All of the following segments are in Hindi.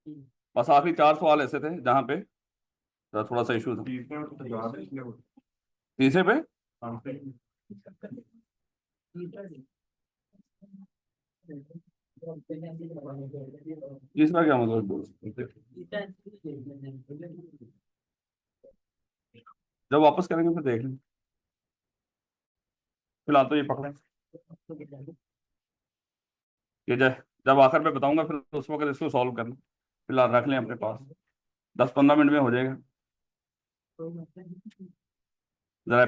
बस आखिरी 4 सवाल ऐसे थे जहाँ पे थोड़ा सा इशू था। तीसरे पे तीसरा क्या मतलब जब वापस करेंगे फिर देख लेंगे। फिलहाल तो ये पकड़े ये जब आखिर में बताऊंगा फिर उस वक्त इसको सॉल्व करना। फिलहाल रख लें अपने पास, 10-15 मिनट में हो जाएगा। जरा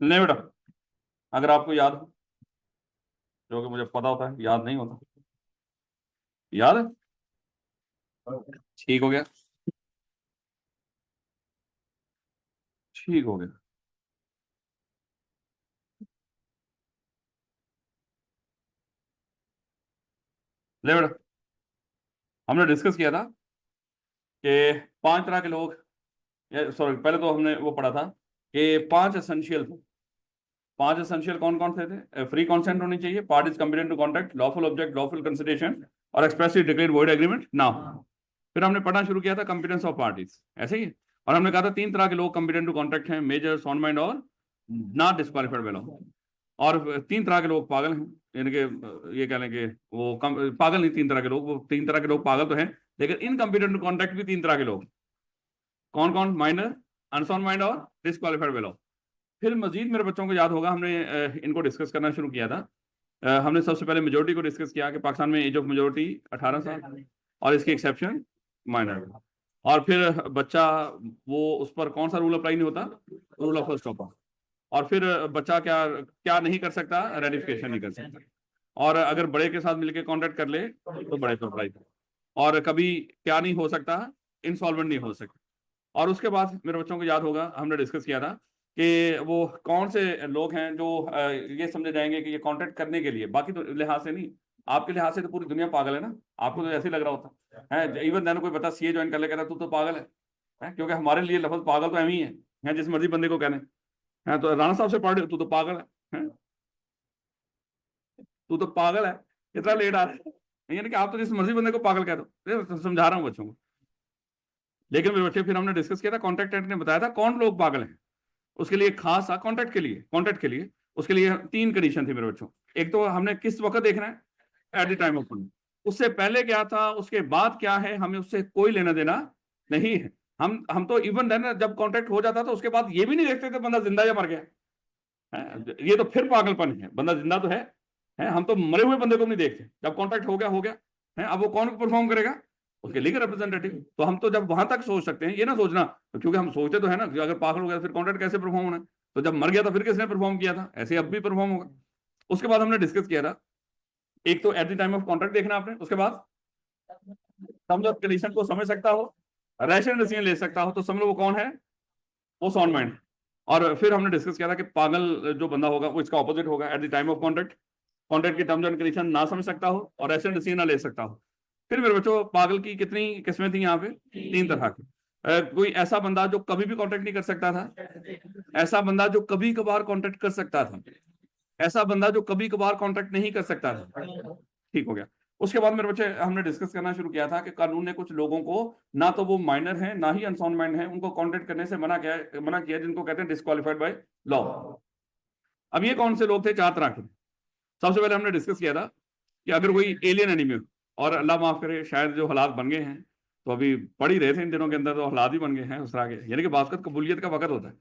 नहीं बेटा, अगर आपको याद हो, जो कि मुझे पता होता है याद नहीं होता। याद है? ठीक हो गया। ठीक हो गया। ले बेटा, हमने डिस्कस किया था कि 5 तरह के लोग, सॉरी पहले तो हमने वो पढ़ा था कि 5 एसेंशियल थे। 5 एसेंशियल कौन कौन से थे? फ्री कॉन्सेंट होनी चाहिए, parties competent to contract, lawful object, lawful consideration और एक्सप्रेसली डिक्लेयर्ड वॉइड एग्रीमेंट ना। फिर हमने पढ़ना शुरू किया था कंपिटेंस ऑफ पार्टीज, ऐसे ही। और हमने कहा था 3 तरह के लोग कंपिटेंट टू कॉन्ट्रैक्ट हैं, मेजर, सॉन माइंड और ना डिस्क्वालिफाइड बेलो। और 3 तरह के लोग पागल हैं, यानी कि ये कह लें कि वो पागल नहीं, 3 तरह के लोग, वो 3 तरह के लोग पागल तो हैं, लेकिन इनकम्पिटेंट टू कॉन्ट्रैक्ट भी 3 तरह के लोग। कौन कौन? माइनर, अनसॉन माइंड और डिस्क्वालिफाइड बेलो। फिर मजीद मेरे बच्चों को याद होगा, हमने इनको डिस्कस करना शुरू किया था। हमने सबसे पहले मेजोरिटी को डिस्कस किया कि पाकिस्तान में एज ऑफ मेजोरिटी 18 साल और इसकी एक्सेप्शन माइनर। और फिर बच्चा, वो उस पर कौन सा रूल अप्लाई नहीं होता? Rule of first offer. और फिर बच्चा क्या क्या नहीं कर सकता? रेटिफिकेशन नहीं कर सकता। और अगर बड़े के साथ मिलकर कॉन्ट्रैक्ट कर ले तो बड़े पर अप्लाई। और कभी क्या नहीं हो सकता? इंसॉल्वेंट नहीं हो सकता। और उसके बाद मेरे बच्चों को याद होगा, हमने डिस्कस किया था कि वो कौन से लोग हैं जो ये समझे जाएंगे कि ये कॉन्ट्रैक्ट करने के लिए, बाकी तो लिहाज से नहीं, आपके लिहाज से तो पूरी दुनिया पागल है ना। आपको तो ऐसे ही लग रहा होता है। इवन देन कोई बता सीए ज्वाइन कर ले, कहता तू तो पागल है, क्योंकि हमारे लिए लफज पागल तो एम ही है, जिस मर्जी बंदे को कहने हैं। तो राणा साहब से पढ़, तू तो पागल है? तू तो पागल है, इतना लेट आ रहा है। यानी कि आप तो जिस मर्जी बंदे को पागल कह दो, ये समझा रहा हूँ बच्चों को। लेकिन मेरे बच्चे, फिर हमने डिस्कस किया था, कॉन्ट्रैक्ट एक्ट ने बताया था कौन लोग पागल हैं। उसके लिए खास था कॉन्ट्रैक्ट के लिए उसके लिए 3 कंडीशन थी मेरे बच्चों। एक तो हमने किस वक्त देखना है? At the time of contract. उससे पहले क्या था, उसके बाद क्या है, हमें उससे कोई लेना देना नहीं है। हम तो इवन देन जब कॉन्ट्रैक्ट हो जाता था उसके बाद ये भी नहीं देखते थे बंदा जिंदा या मर गया है। ये तो फिर पागलपन है, बंदा जिंदा तो है, हम तो मरे हुए बंदे को नहीं देखते। जब कॉन्ट्रैक्ट हो गया हो गया है, अब वो कौन परफॉर्म करेगा? उसके लीगल रिप्रेजेंटेटिव। तो हम तो जब वहां तक सोच सकते हैं, ये ना सोचना, क्योंकि हम सोचते तो है ना कि अगर पागल हो गया फिर कॉन्ट्रैक्ट कैसे परफॉर्म होना है। तो जब मर गया तो फिर किसने परफॉर्म किया था? ऐसे अब भी परफॉर्म होगा। उसके बाद हमने डिस्कस किया था, एक तो at the time of contract देखना आपने, उसके बाद टर्म्स ऑफ कंडीशन को समझ सकता हो, रैशनल डिसीजन ले सकता हो, तो समझ लो वो कौन है? वो सॉन माइंड। और फिर हमने डिस्कस किया था कि पागल जो बंदा होगा वो इसका ऑपोजिट होगा, at the time of contract contract की टर्म्स एंड कंडीशन ना समझ सकता हो और रैशनल डिसीजन ना ले सकता हो। फिर मेरे बच्चों, पागल की कितनी किस्में थी यहाँ पे? 3 तरह की। कोई ऐसा बंदा जो कभी भी कॉन्ट्रैक्ट नहीं कर सकता था, ऐसा बंदा जो कभी कभार कॉन्ट्रैक्ट कर सकता था, ऐसा बंदा जो कभी कभार कॉन्ट्रैक्ट नहीं कर सकता था। ठीक हो गया। उसके बाद मेरे बच्चे, हमने डिस्कस करना शुरू किया था कि कानून ने कुछ लोगों को, ना तो वो माइनर है ना ही अनसाउंड माइंड है, उनको कॉन्ट्रैक्ट करने से मना किया, जिनको कहते हैं डिस्क्वालिफाइड बाय लॉ। अब ये कौन से लोग थे? 4 तरह के। सबसे पहले हमने डिस्कस किया था कि अगर कोई एलियन एनिमी हो, और अल्लाह माफ करे शायद जो हालात बन गए हैं, तो अभी पढ़ ही रहे थे इन दिनों के अंदर, तो हालात ही बन गए हैं उस तरह के, यानी कि बासकत कबूलियत का वक्त होता है।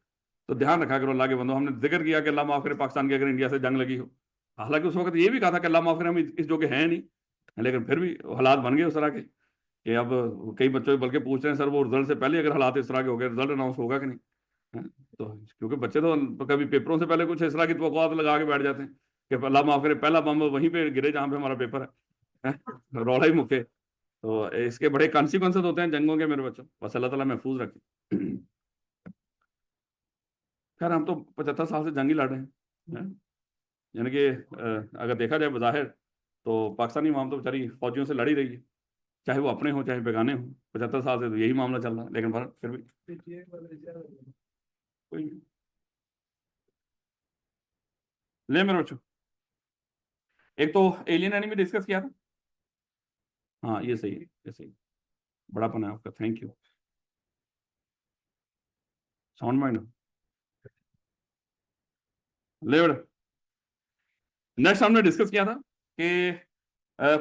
तो ध्यान रखा करो अल्लाह के बंदो। हमने जिक्र किया कि अल्लाह माफ करे पाकिस्तान की अगर इंडिया से जंग लगी हो, हालांकि उस वक्त ये भी कहा था कि अल्लाह माफ करे हम इस जो के हैं नहीं, लेकिन फिर भी हालात बन गए उस तरह के कि अब कई बच्चों बल्कि पूछ रहे हैं सर वो रिजल्ट से पहले अगर हालात इस तरह के हो गए, रिजल्ट अनाउंस होगा कि नहीं? हैं? तो क्योंकि बच्चे तो कभी पेपरों से पहले कुछ इस तरह की तो लगा के बैठ जाते हैं कि अल्लाह माफ करे पहला बम वहीं पे गिरे जहां पे हमारा पेपर है, रौला ही मुके। तो इसके बड़े कॉन्सिक्वेंसेस होते हैं जंगों के मेरे बच्चों, बस अल्लाह ताला महफूज रखे। खैर हम तो 75 साल से जंग ही लड़ रहे हैं। यानी कि अगर देखा जाए बज़ाहिर तो पाकिस्तानी अवाम तो बेचारी फौजियों से लड़ ही रही है, चाहे वो अपने हों चाहे बेगाने हों। 75 साल से तो यही मामला चल रहा है, लेकिन फिर भी कोई नहीं। ले मेरे बच्चों, एक तो एलियन एनिमी डिस्कस किया था। हाँ ये सही है, ये सही है। बड़ापन है आपका, थैंक यू। Sound mind. ले बेटा, नेक्स्ट हमने डिस्कस किया था कि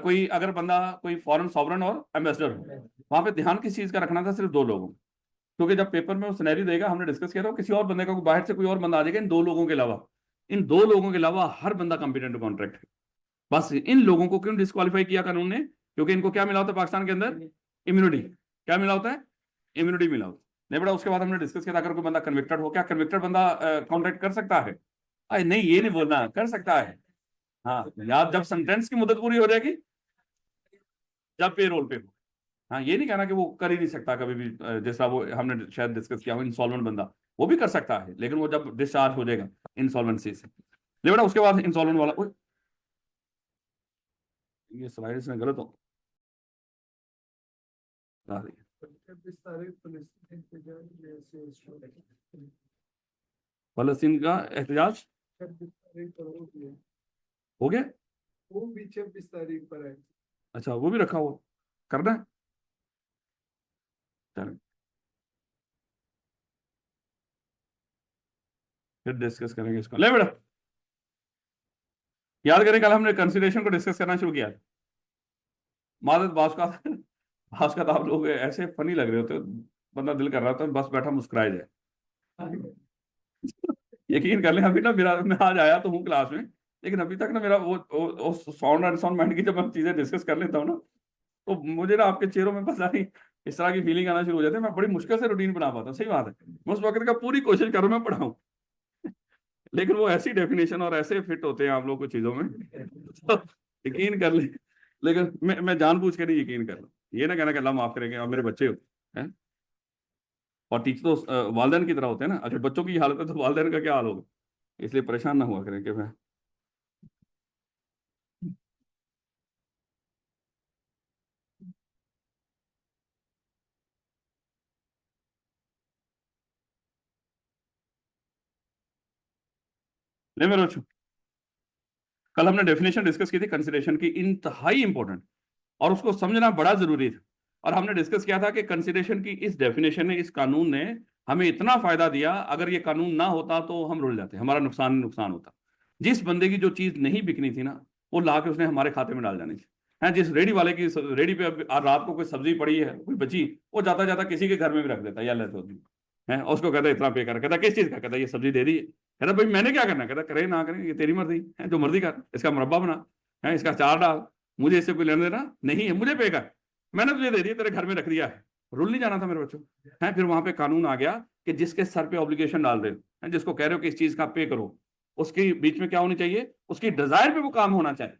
कोई अगर बंदा कोई फॉरेन सॉवरन और एम्बेसडर हो, वहां पे ध्यान किस चीज का रखना था, सिर्फ दो लोगों, क्योंकि जब पेपर में वो सिनेरियो देगा, हमने डिस्कस किया था, किसी और बंदे का कोई बाहर से कोई और बंदा आ जाएगा, इन दो लोगों के अलावा, इन दो लोगों के अलावा हर बंदा कॉम्पिटेंट कॉन्ट्रैक्ट है। बस इन लोगों को क्यों डिस्क्वालीफाई किया कानून ने, क्योंकि इनको क्या मिला होता है पाकिस्तान के अंदर, इम्यूनिटी। क्या मिला होता है, इम्यूनिटी मिला होता है। नहीं बेटा, उसके बाद हमने डिस्कस किया था, अगर कोई बंदा कन्विक्टेड हो, क्या कन्विक्टेड बंदा कॉन्ट्रैक्ट कर सकता है? अरे नहीं, ये नहीं बोलना, कर सकता है। हाँ यार, जब सेंटेंस की मुद्दत पूरी हो जाएगी, जब पे रोल पे हो। हाँ, ये नहीं कहना कि वो कर ही नहीं सकता कभी भी, जैसा वो हमने शायद डिस्कस किया हो, इंसॉल्वेंट बंदा वो भी कर सकता है, लेकिन वो जब डिस्चार्ज हो जाएगा इंसॉल्वेंसी से। ले बेटा, उसके बाद इंसॉल्वेंट वाला, ओए, ये स्लाइड इसमें गलत हो रही है। 26 तारीख का एहतजाज हो गया, वो भी 26 तारीख पर है। अच्छा वो भी रखा हुआ, करना है, चलो फिर डिस्कस करेंगे इसको। ले बेटा, याद करें कल हमने कंसिडरेशन को डिस्कस करना शुरू किया। मादत बास का बास का तो आप लोग ऐसे फनी लग रहे होते हो, बंदा दिल कर रहा था बस बैठा मुस्कुराया जाए। यकीन कर ले, अभी ना मेरा, मैं आज आया तो हूँ क्लास में, लेकिन अभी तक ना मेरा वो साउंड एंड साउंड माइंड की जब मैं चीजें डिस्कस कर लेता हूँ ना, तो मुझे ना आपके चेहरों में पता नहीं इस तरह की फीलिंग आना शुरू हो जाती है। मैं बड़ी मुश्किल से रूटीन बना पाता हूँ, सही बात है। मैं उस वक्त का पूरी कोशिश करूँ मैं पढ़ाऊँ, लेकिन वो ऐसी डेफिनेशन और ऐसे फिट होते हैं आप लोग को चीजों में, तो यकीन कर ले। लेकिन मैं जानबूझ के नहीं यकीन कर रहा, ये ना कहना कि अल्लाह माफ करेंगे और मेरे बच्चे हो हैं। और टीचर तो वालदेन की तरह होते हैं ना, अच्छा बच्चों की हालत है तो वालदेन का क्या हाल होगा, इसलिए परेशान ना हुआ करें कि मैं। ले मेरे बच्चों, कल हमने डेफिनेशन डिस्कस की थी कंसिडरेशन की, इंतहाई इंपॉर्टेंट, और उसको समझना बड़ा जरूरी था। और हमने डिस्कस किया था कि कंसिडरेशन की इस डेफिनेशन ने, इस कानून ने हमें इतना फायदा दिया, अगर ये कानून ना होता तो हम रुल जाते, हमारा नुकसान ही नुकसान होता। जिस बंदे की जो चीज नहीं बिकनी थी ना, वो ला के उसने हमारे खाते में डाल जानी थी। है, जिस रेडी वाले की रेडी पे रात को कोई सब्जी पड़ी है, कोई बची, वो जाता जाता किसी के घर में भी रख देता, या लेते होती है, और उसको कहता है इतना पे कर, कहता किस चीज का, कहता ये सब्जी दे दी है। कहता भाई मैंने क्या करना है, कहता करे ना करें ये तेरी मर्जी है, जो मर्जी कर, इसका मुरब्बा बना है, इसका अचार डाल, मुझे इससे कोई लेना देना नहीं है, मुझे पे कर, मैंने तुझे दे दिया, तेरे घर में रख दिया है, रुल नहीं जाना था मेरे बच्चों। है, फिर वहां पे कानून आ गया कि जिसके सर पे ऑब्लिगेशन डाल रहे हो, जिसको कह रहे हो कि इस चीज का पे करो, उसके बीच में क्या होनी चाहिए, उसकी डिजायर पे वो काम होना चाहिए।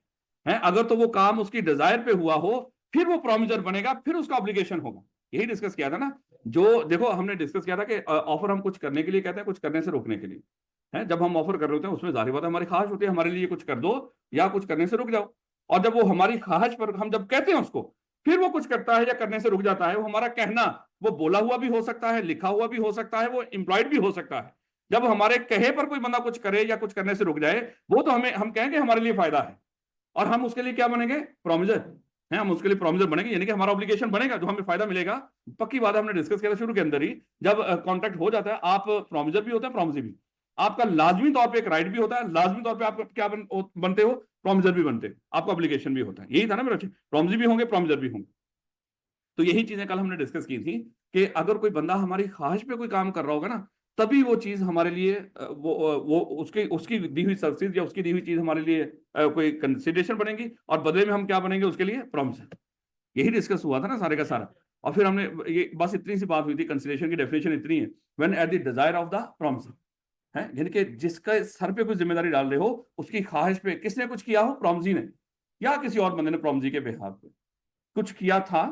है, अगर तो वो काम उसकी डिजायर पे हुआ हो, फिर वो प्रोमिजर बनेगा, फिर उसका ऑब्लिगेशन होगा। यही डिस्कस किया था ना। जो देखो हमने डिस्कस किया था कि ऑफर हम कुछ करने के लिए कहते हैं, कुछ करने से रोकने के लिए। है, जब हम ऑफर कर रहे होते हैं उसमें जाहिर बात है हमारी ख्वाहिश होती है हमारे लिए कुछ कर दो, या कुछ करने से रुक जाओ। और जब वो हमारी ख्वाहिश पर हम जब कहते हैं उसको, फिर वो कुछ करता है या करने से रुक जाता है, वो हमारा कहना, वो बोला हुआ भी हो सकता है, लिखा हुआ भी हो सकता है, वो एम्प्लॉयड भी हो सकता है। जब हमारे कहे पर कोई बंदा कुछ करे या कुछ करने से रुक जाए, वो तो हमें, हम कहेंगे हमारे लिए फायदा है, और हम उसके लिए क्या बनेंगे, प्रोमिजर है, हम उसके लिए प्रोमिजर बनेंगे, यानी कि हमारा ऑब्लिगेशन बनेगा, जो हमें फायदा मिलेगा। पक्की बात है, हमने डिस्कस किया था शुरू के अंदर ही, जब कॉन्ट्रैक्ट हो जाता है, आप प्रोमिजर भी होता है, प्रोमिसी भी, आपका लाजमी तौर पे एक राइट भी होता है, लाजमी तौर पे आप क्या बनते हो, प्रोमिजर भी बनते हैं, आपका ऑब्लिगेशन भी होता है। यही था ना मेरे बच्चे, प्रोमिसी भी होंगे, प्रोमिजर भी होंगे। तो यही चीजें कल हमने डिस्कस की थी कि अगर कोई बंदा हमारी ख्वाहिश पे कोई काम कर रहा होगा ना, तभी वो चीज हमारे लिए वो उसकी उसकी दी हुई सर्विस या उसकी दी हुई चीज हमारे लिए कोई कंसिडरेशन बनेगी, और बदले में हम क्या बनेंगे उसके लिए, प्रॉमिस। यही डिस्कस हुआ था ना सारे का सारा। और फिर हमने ये बस इतनी सी बात हुई थी, कंसिडरेशन की डेफिनेशन इतनी है, when eight the desire of the promise, है, यानी कि जिसका सर पे कोई जिम्मेदारी डाल रहे हो, उसकी ख्वाहिश पे किसने कुछ किया हो, प्रॉमिसी ने या किसी और बंदे ने प्रॉमिसी के बेहाफ पे कुछ किया था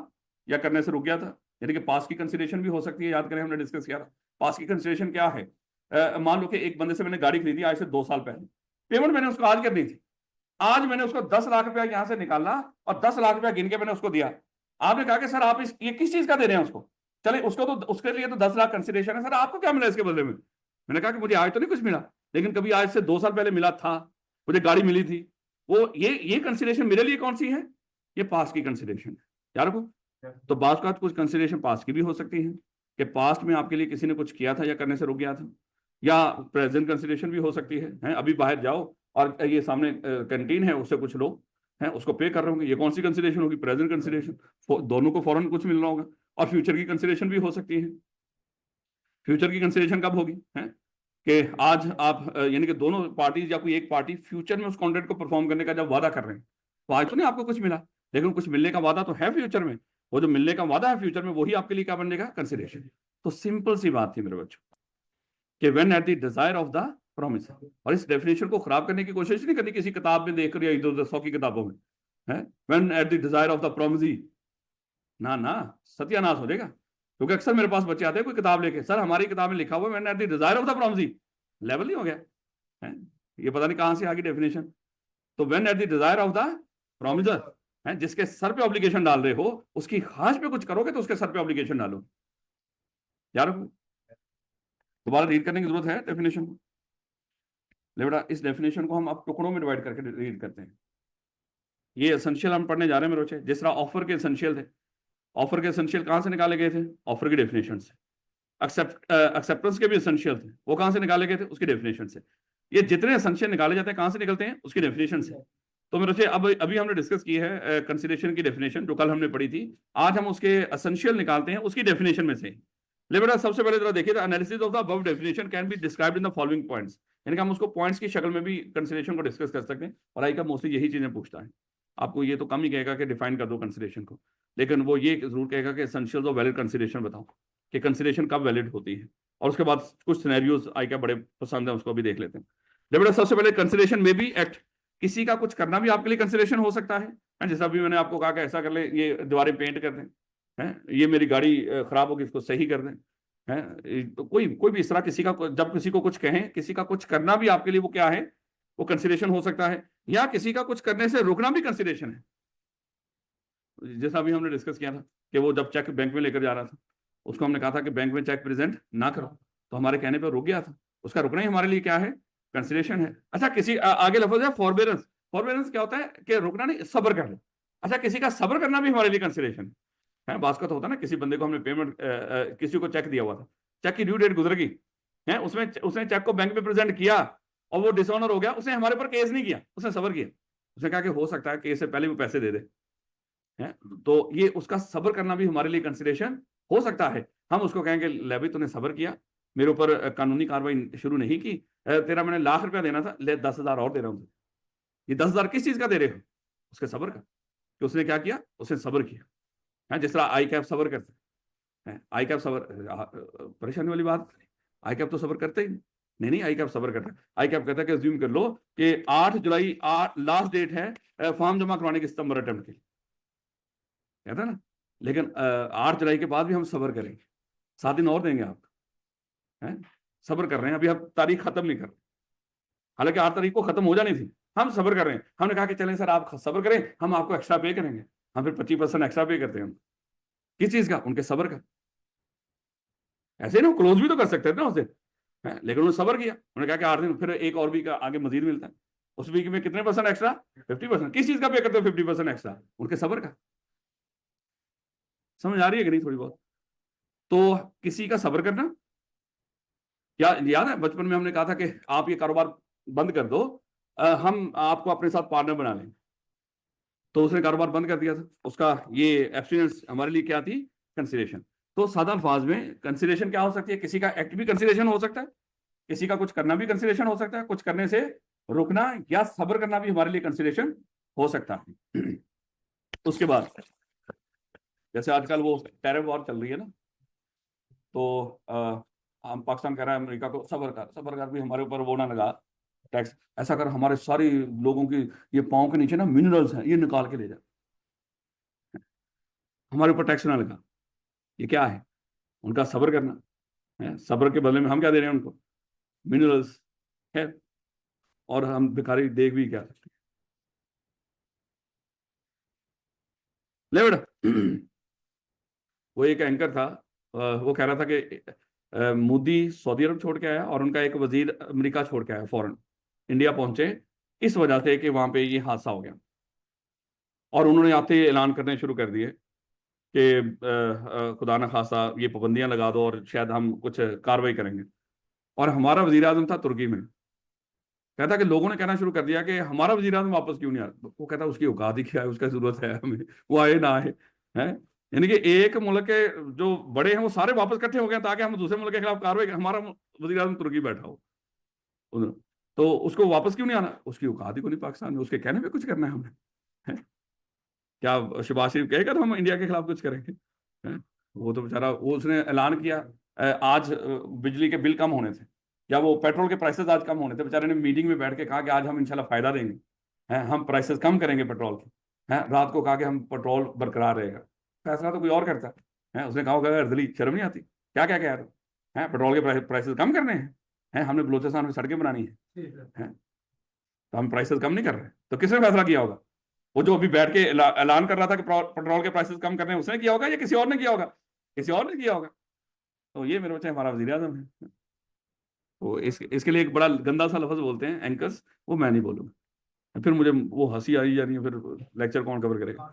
या करने से रुक गया था, यानी कि पास की कंसिडरेशन भी हो सकती है। याद करें हमने डिस्कस किया था पास की कंसिडरेशन क्या है। मान लो कि एक बंदे से मैंने गाड़ी खरीदी आज से 2 साल पहले, पेमेंट मैंने उसको आज करनी थी, आज मैंने उसको 10 लाख रुपया यहां से निकाला और 10 लाख रुपया गिन के मैंने उसको दिया। आपने कहा कि सर आप ये किस चीज का दे रहे हैं उसको, चले उसको तो, उसके लिए तो 10 लाख कंसिडरेशन है, सर आपको क्या मिला इसके बदले में। मैंने कहा कि मुझे आज तो नहीं कुछ मिला, लेकिन कभी आज से 2 साल पहले मिला था, मुझे गाड़ी मिली थी, वो ये कंसिडरेशन मेरे लिए कौन सी है? ये पास्ट की कंसिडरेशन है यार को। तो बात का कुछ कंसिडरेशन पास्ट की भी हो सकती है कि पास्ट में आपके लिए किसी ने कुछ किया था या करने से रुक गया था, या प्रेजेंट कंसिडरेशन भी हो सकती है अभी बाहर जाओ और ये सामने कैंटीन है, उससे कुछ लो, है उसको पे कर रहे होंगे, ये कौन सी कंसिडरेशन होगी? Present consideration. दोनों को फौरन कुछ मिल रहा होगा। और फ्यूचर की कंसिडरेशन भी हो सकती है। फ्यूचर की कंसिडरेशन कब होगी? है कि आज आप यानी कि दोनों पार्टीज या कोई एक पार्टी फ्यूचर में उस कॉन्ट्रैक्ट को परफॉर्म करने का जब वादा कर रहे हैं, तो आज तो नहीं आपको कुछ मिला, लेकिन कुछ मिलने का वादा तो है फ्यूचर में। वो जो मिलने का वादा है फ्यूचर में, वही आपके लिए क्या बनेगा? कंसिडरेशन। तो सिंपल सी बात थी मेरे बच्चों कि when eight the desire of the promise. और इस डेफिनेशन को खराब करने की कोशिश नहीं करनी किसी किताब में देखकर या इधर उधर 100 की किताबों में, है when eight the desire of the promise. ना ना, सत्यानाश हो जाएगा। क्योंकि अक्सर मेरे पास बच्चे आते हैं कोई किताब लेके, सर हमारी किताब में लिखा हुआ when eight the desire of the promise. Level नहीं हो गया है, ये पता नहीं कहां से आ गई डेफिनेशन। तो when eight the desire of the promiser है, जिसके सर पे ऑब्लिगेशन डाल रहे हो, उसकी खास पे कुछ करोगे तो उसके सर पे ऑब्लिगेशन डालो यार। दोबारा रीड करने की जरूरत है डेफिनेशन को। ले बेटा, इस डेफिनेशन को हम अब टुकड़ों में डिवाइड करके रीड करते हैं। ये एसेंशियल हम पढ़ने जा रहे हैं मेरे बच्चे। जिस तरह ऑफर के एसेंशियल थे, ऑफर के एसेंशियल कहां से निकाले गए थे? ऑफर की डेफिनेशन से। एक्सेप्टेंस के भी एसेंशियल थे, वो कहां से निकाले गए थे? उसकी डेफिनेशन से। ये जितने एसेंशियल निकाले जाते हैं कहां से निकलते हैं? उसकी डेफिनेशन से। तो मेरे बच्चे अब अभी हमने डिस्कस की है कंसिडरेशन की डेफिनेशन, जो कल हमने पढ़ी थी। आज हम उसके एसेंशियल निकालते हैं उसकी डेफिनेशन में से। ले बेटा, सबसे पहले जरा देखिए, analysis of the above definition can be described in the following points. यानी कि हम उसको पॉइंट्स की शक्ल में भी कंसिडरेशन को डिस्कस कर सकते हैं। और आई का मोस्टली यही चीजें पूछता है। आपको ये तो कम ही कहेगा कि डिफाइन कर दो कंसिडरेशन को, लेकिन वो ये जरूर कहेगा कि एसेंशियल्स ऑफ वैलिड कंसिडरेशन बताओ कि कंसिडरेशन कब वैलिड होती है। और उसके बाद कुछ सिनेरियोज आई का बड़े पसंद है, उसको भी देख लेते हैं। बेटा, सबसे पहले कंसिडरेशन में भी एक्ट, किसी का कुछ करना भी आपके लिए कंसिडरेशन हो सकता है। जैसा अभी मैंने आपको कहा कि ऐसा कर ले, ये दीवारें पेंट कर दें, है ये मेरी गाड़ी खराब होगी इसको सही कर दें, है तो कोई कोई भी इस तरह किसी का, जब किसी को कुछ कहें, किसी का कुछ करना भी आपके लिए वो क्या है? वो कंसिडरेशन हो सकता है। या किसी का कुछ करने से रुकना भी कंसिडरेशन है। जैसा अभी हमने डिस्कस किया था कि वो जब चेक बैंक में लेकर जा रहा था, उसको हमने कहा था कि बैंक में चेक प्रेजेंट ना करो, तो हमारे कहने पर रुक गया था। उसका रुकना ही हमारे लिए क्या है? कंसिडरेशन है। अच्छा, किसी आगे लफ्ज है फॉरबेरेंस। फॉरबेरेंस क्या होता है? कि रुकना नहीं, सब्र कर लो। अच्छा, किसी का सब्र करना भी हमारे लिए कंसिडरेशन है। बात का तो होता है ना, किसी बंदे को हमने पेमेंट, किसी को चेक दिया हुआ था, चेक की ड्यू डेट गुजर गई है, उसमें उसने चेक को बैंक में प्रेजेंट किया और वो डिसऑनर हो गया, उसने हमारे पर केस नहीं किया, उसने सब्र किया। उसने कहा कि हो सकता है केस से पहले वो पैसे दे दे, है तो ये उसका सब्र करना भी हमारे लिए कंसिडरेशन हो सकता है। हम उसको कहेंगे ले भाई तूने सब्र किया, मेरे ऊपर कानूनी कार्रवाई शुरू नहीं की, तेरा मैंने ₹1,00,000 देना था, ले 10,000 और दे रहा हूँ। ये 10,000 किस चीज का दे रहे हो? उसके सब्र का, कि उसने क्या किया? उसने सब्र किया है। जिस तरह आई कैप सब्र करते हैं, आई कैप सब्र, परेशानी वाली बात, आई कैप तो सब्र करते ही नहीं। नहीं, आई कैप सब्र करता है। आई कैप कहता है कि अज्यूम कर लो कि 8 जुलाई लास्ट डेट है फॉर्म जमा करवाने की सितंबर अटेम्प्ट की, कहता है ना। लेकिन 8 जुलाई के बाद भी हम सब्र करेंगे, 7 दिन और देंगे आपको, है सब्र कर रहे हैं। अभी हम तारीख खत्म नहीं कर रहे, हालांकि 8 तारीख को खत्म हो जानी थी, हम सब्र कर रहे हैं। हमने कहा कि चलें सर आप सब्र करें, हम आपको एक्स्ट्रा पे करेंगे। हम फिर 25% एक्स्ट्रा पे करते हैं। हम किस चीज का? उनके सब्र का। ऐसे ना क्लोज भी तो कर सकते थे ना उस दिन, है लेकिन उन्होंने सब्र किया। उन्होंने कहा कि 8 दिन, फिर एक और वीक आगे मजीद मिलता है। उस वीक में कितने परसेंट एक्स्ट्रा? 50%। किस चीज का पे करते हो 50% एक्स्ट्रा? उनके सब्र का। समझ आ रही है कि नहीं थोड़ी बहुत? तो किसी का सब्र करना, क्या याद है बचपन में हमने कहा था कि आप ये कारोबार बंद कर दो, हम आपको अपने साथ पार्टनर बना लेंगे। तो उसने कारोबार बंद कर दिया था। उसका ये एब्सटिनेंस हमारे लिए क्या थी? कंसिडरेशन। तो सादा अल्फाज में कंसिडरेशन क्या हो सकती है? किसी का एक्ट भी कंसिडरेशन हो सकता है, किसी का कुछ करना भी कंसिडरेशन हो सकता है, कुछ करने से रुकना या सब्र करना भी हमारे लिए कंसिडरेशन हो सकता है। उसके बाद जैसे आजकल वो टेरर वॉर चल रही है ना, तो हम पाकिस्तान कह रहा है अमेरिका को सब्र कर भी हमारे ऊपर वो ना लगा टैक्स, ऐसा कर हमारे सारे लोगों की ये पाँव के नीचे ना मिनरल्स हैं, ये निकाल के ले जा, हमारे ऊपर टैक्स ना लगा। ये क्या है? उनका सब्र करना है। सब्र के बदले में हम क्या दे रहे हैं उनको? मिनरल्स है। और हम भिखारी देख भी क्या सकते हैं। ले बेटा, वो एक एंकर था, वो कह रहा था कि मोदी सऊदी अरब छोड़ के आया और उनका एक वजीर अमेरिका छोड़ के आया, फॉरेन इंडिया पहुंचे, इस वजह से कि वहां पे ये हादसा हो गया, और उन्होंने आते ही ऐलान करने शुरू कर दिए कि खुदा न खासा ये पाबंदियां लगा दो और शायद हम कुछ कार्रवाई करेंगे। और हमारा वजीर आजम था तुर्की में, कहता कि लोगों ने कहना शुरू कर दिया कि हमारा वजीर आजम वापस क्यों नहीं आ रहा। वो कहता उसकी औकात ही क्या है, उसका जरूरत है हमें, वो आए ना आए, है। यानी कि एक मुल्क के जो बड़े हैं वो सारे वापस इकट्ठे हो गए ताकि हम दूसरे मुल्क के खिलाफ कार्रवाई, हमारा वजीर आजम तुर्की बैठा हो उधर। तो उसको वापस क्यों नहीं आना, उसकी औकात ही को नहीं पाकिस्तान में, उसके कहने में कुछ करना है हमने, है? क्या शहबाज शरीफ कहेगा तो हम इंडिया के खिलाफ कुछ करेंगे, है? वो तो बेचारा, वो उसने ऐलान किया आज बिजली के बिल कम होने थे, या वो पेट्रोल के प्राइसेस आज कम होने थे, बेचारे ने मीटिंग में बैठ के कहा कि आज हम इंशाल्लाह फायदा देंगे, हैं, हम प्राइसेस कम करेंगे पेट्रोल के, हैं, रात को कहा कि हम पेट्रोल बरकरार रहेगा। फैसला तो कोई और करता है, उसने कहा होगा अर्दली शर्म नहीं आती, क्या क्या कह रहे हैं, पेट्रोल के प्राइसेस कम करने हैं, हमने बलूचिस्तान में सड़कें बनानी है, तो हम प्राइसेस कम नहीं कर रहे, तो किसने फैसला किया होगा? वो जो अभी बैठ के ऐलान कर रहा था कि पेट्रोल के प्राइसेस कम करने, उसने किया होगा या किसी और ने किया होगा? किसी और ने किया होगा। तो ये मेरे बच्चे हमारा वजीर आजम है। तो इसके लिए एक बड़ा गंदा सा लफ्ज बोलते हैं एंकर्स, वो मैं नहीं बोलूंगा, फिर मुझे वो हंसी आई जा रही है, फिर लेक्चर कौन कवर करेगा।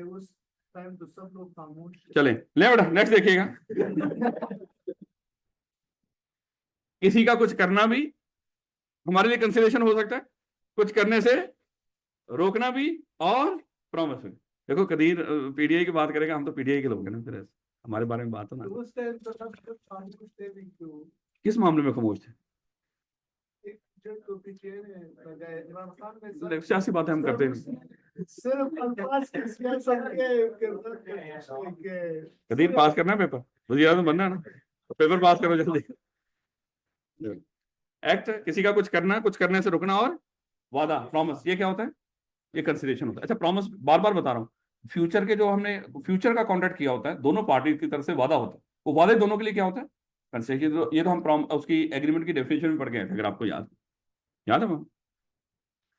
उस टाइम तो सब लोग खामोश थे। चलें ले बेटा नेक्स्ट देखिएगा। किसी का कुछ करना भी हमारे लिए कंसिडरेशन हो सकता है, कुछ करने से रोकना भी, और प्रॉमिस भी। देखो कदीर पीडीआई की बात करेगा, हम तो पीडीआई के लोग हैं ना, फिर हमारे बारे में बात हो ना। तो उस टाइम तो सब लोग खामोश थे भी क्यों? किस मामले में खामोश थे? एक जो तो पीछे लगाए इमरान खान ने देख, सियासी बातें हम करते नहीं। सिर्फ अल्फाज के सियासत के कदीर पास करना है पेपर, वज़ीर आज़म बनना है ना, तो पेपर पास करो जल्दी। एक्ट, किसी का कुछ करना, कुछ करने से रुकना, और वादा, प्रॉमिस, ये क्या होता है? ये कंसिडरेशन होता है। अच्छा, प्रॉमिस बार बार बता रहा हूँ, फ्यूचर के जो हमने फ्यूचर का कॉन्ट्रैक्ट किया होता है, दोनों पार्टी की तरफ से वादा होता है, वो वादे दोनों के लिए क्या होता है? कंसिडरेशन। तो ये तो हम उसकी एग्रीमेंट की डेफिनेशन में पढ़ गए थे, अगर आपको याद है मैम,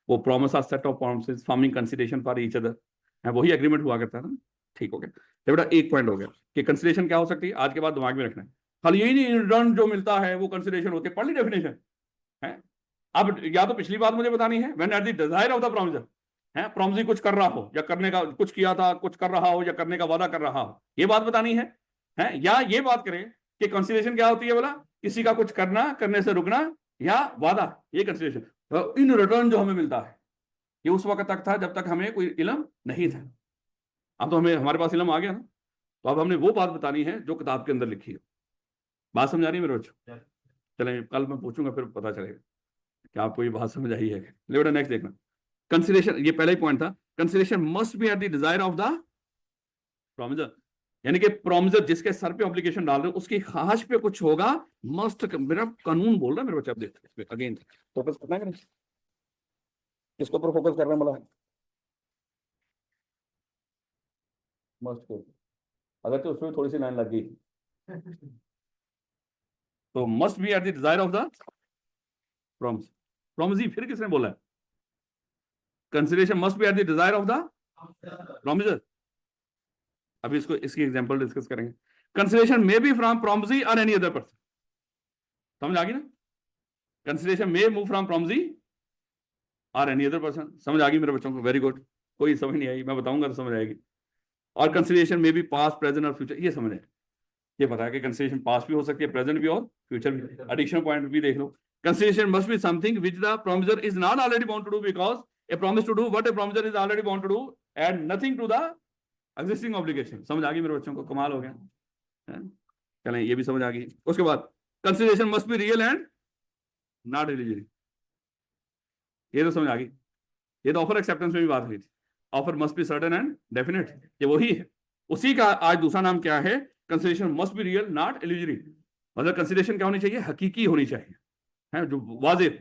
वो promise or set of promises forming consideration for each other, है, वही एग्रीमेंट हुआ करता है ना। ठीक हो गया, तो बेटा एक पॉइंट हो गया कि कंसिडरेशन क्या हो सकती है, आज के बाद दिमाग में रखना है। खाली यही नहीं रिटर्न जो मिलता है वो कंसिडरेशन होती है, पढ़ ली डेफिनेशन, है। अब या तो पिछली बात मुझे बतानी है, when eight the desire of the promiser, है, प्रॉमिसर कुछ कर रहा हो या करने का कुछ किया था, कुछ कर रहा हो या करने का वादा कर रहा हो, ये बात बतानी है, या ये बात करें कि कंसिडरेशन क्या होती है बोला, किसी का कुछ करना, करने से रुकना, या वादा, ये कंसिडरेशन। तो इन रिटर्न जो हमें मिलता है, ये उस वक्त तक था जब तक हमें कोई इल्म नहीं था। अब तो हमारे पास इल्म आ गया ना, तो अब हमने वो बात बतानी है जो किताब के अंदर लिखी है। बात समझ आ रही है मेरे बच्चों? चलें, कल मैं पूछूंगा फिर पता चलेगा कि आपको ये बात समझ आई है। ले बेटा नेक्स्ट देखना, कंसिडरेशन, ये पहला ही पॉइंट था, consideration must be at the desire of the promiser, यानी कि प्रॉमिसर जिसके सर पे ऑब्लिगेशन डाल रहे हो उसकी ख्वाहिश पे कुछ होगा, मस्ट, मेरा कानून बोल रहा है मेरे बच्चे। अब देखते अगेन फोकस करना है, किसके ऊपर फोकस कर रहे हैं बोला, मस्ट को, अगर तो उसमें थोड़ी सी लाइन लग गई तो must be at the desire of the promise, promise ही फिर किसने बोला है? Consideration must be at the desire of the promisor. अभी इसको, इसकी एग्जांपल डिस्कस करेंगे। Consideration may be from promisee और एनी अदर पर्सन, समझ आ गई ना? Consideration may move from promisee और एनी अदर पर्सन, समझ आ गई मेरे बच्चों को? वेरी गुड, कोई समझ नहीं आई, मैं बताऊंगा तो समझ आएगी। और consideration may B past, present और फ्यूचर, ये समझ है, ये पता है कि कंसिडरेशन पास्ट भी हो सकती है, प्रेजेंट भी और फ्यूचर भी। एडिशनल पॉइंट भी देख लो, consideration must be something which the promisor is not already bound to do, because a promise to do what a promisor is already bound to do and nothing to the existing obligation. समझ आ गई मेरे बच्चों को? कमाल हो गया, चलें ये भी समझ आ गई। उसके बाद consideration must be real and not illusory, ये तो समझ आ गई। ये तो ऑफर एक्सेप्टेंस में भी बात हुई थी, offer must be certain and definite, ये वही है, उसी का आज दूसरा नाम क्या है? Consideration must be real not illusory. मतलब कंसिडरेशन क्या होनी चाहिए? हकीकी होनी चाहिए, है, जो वाजिब।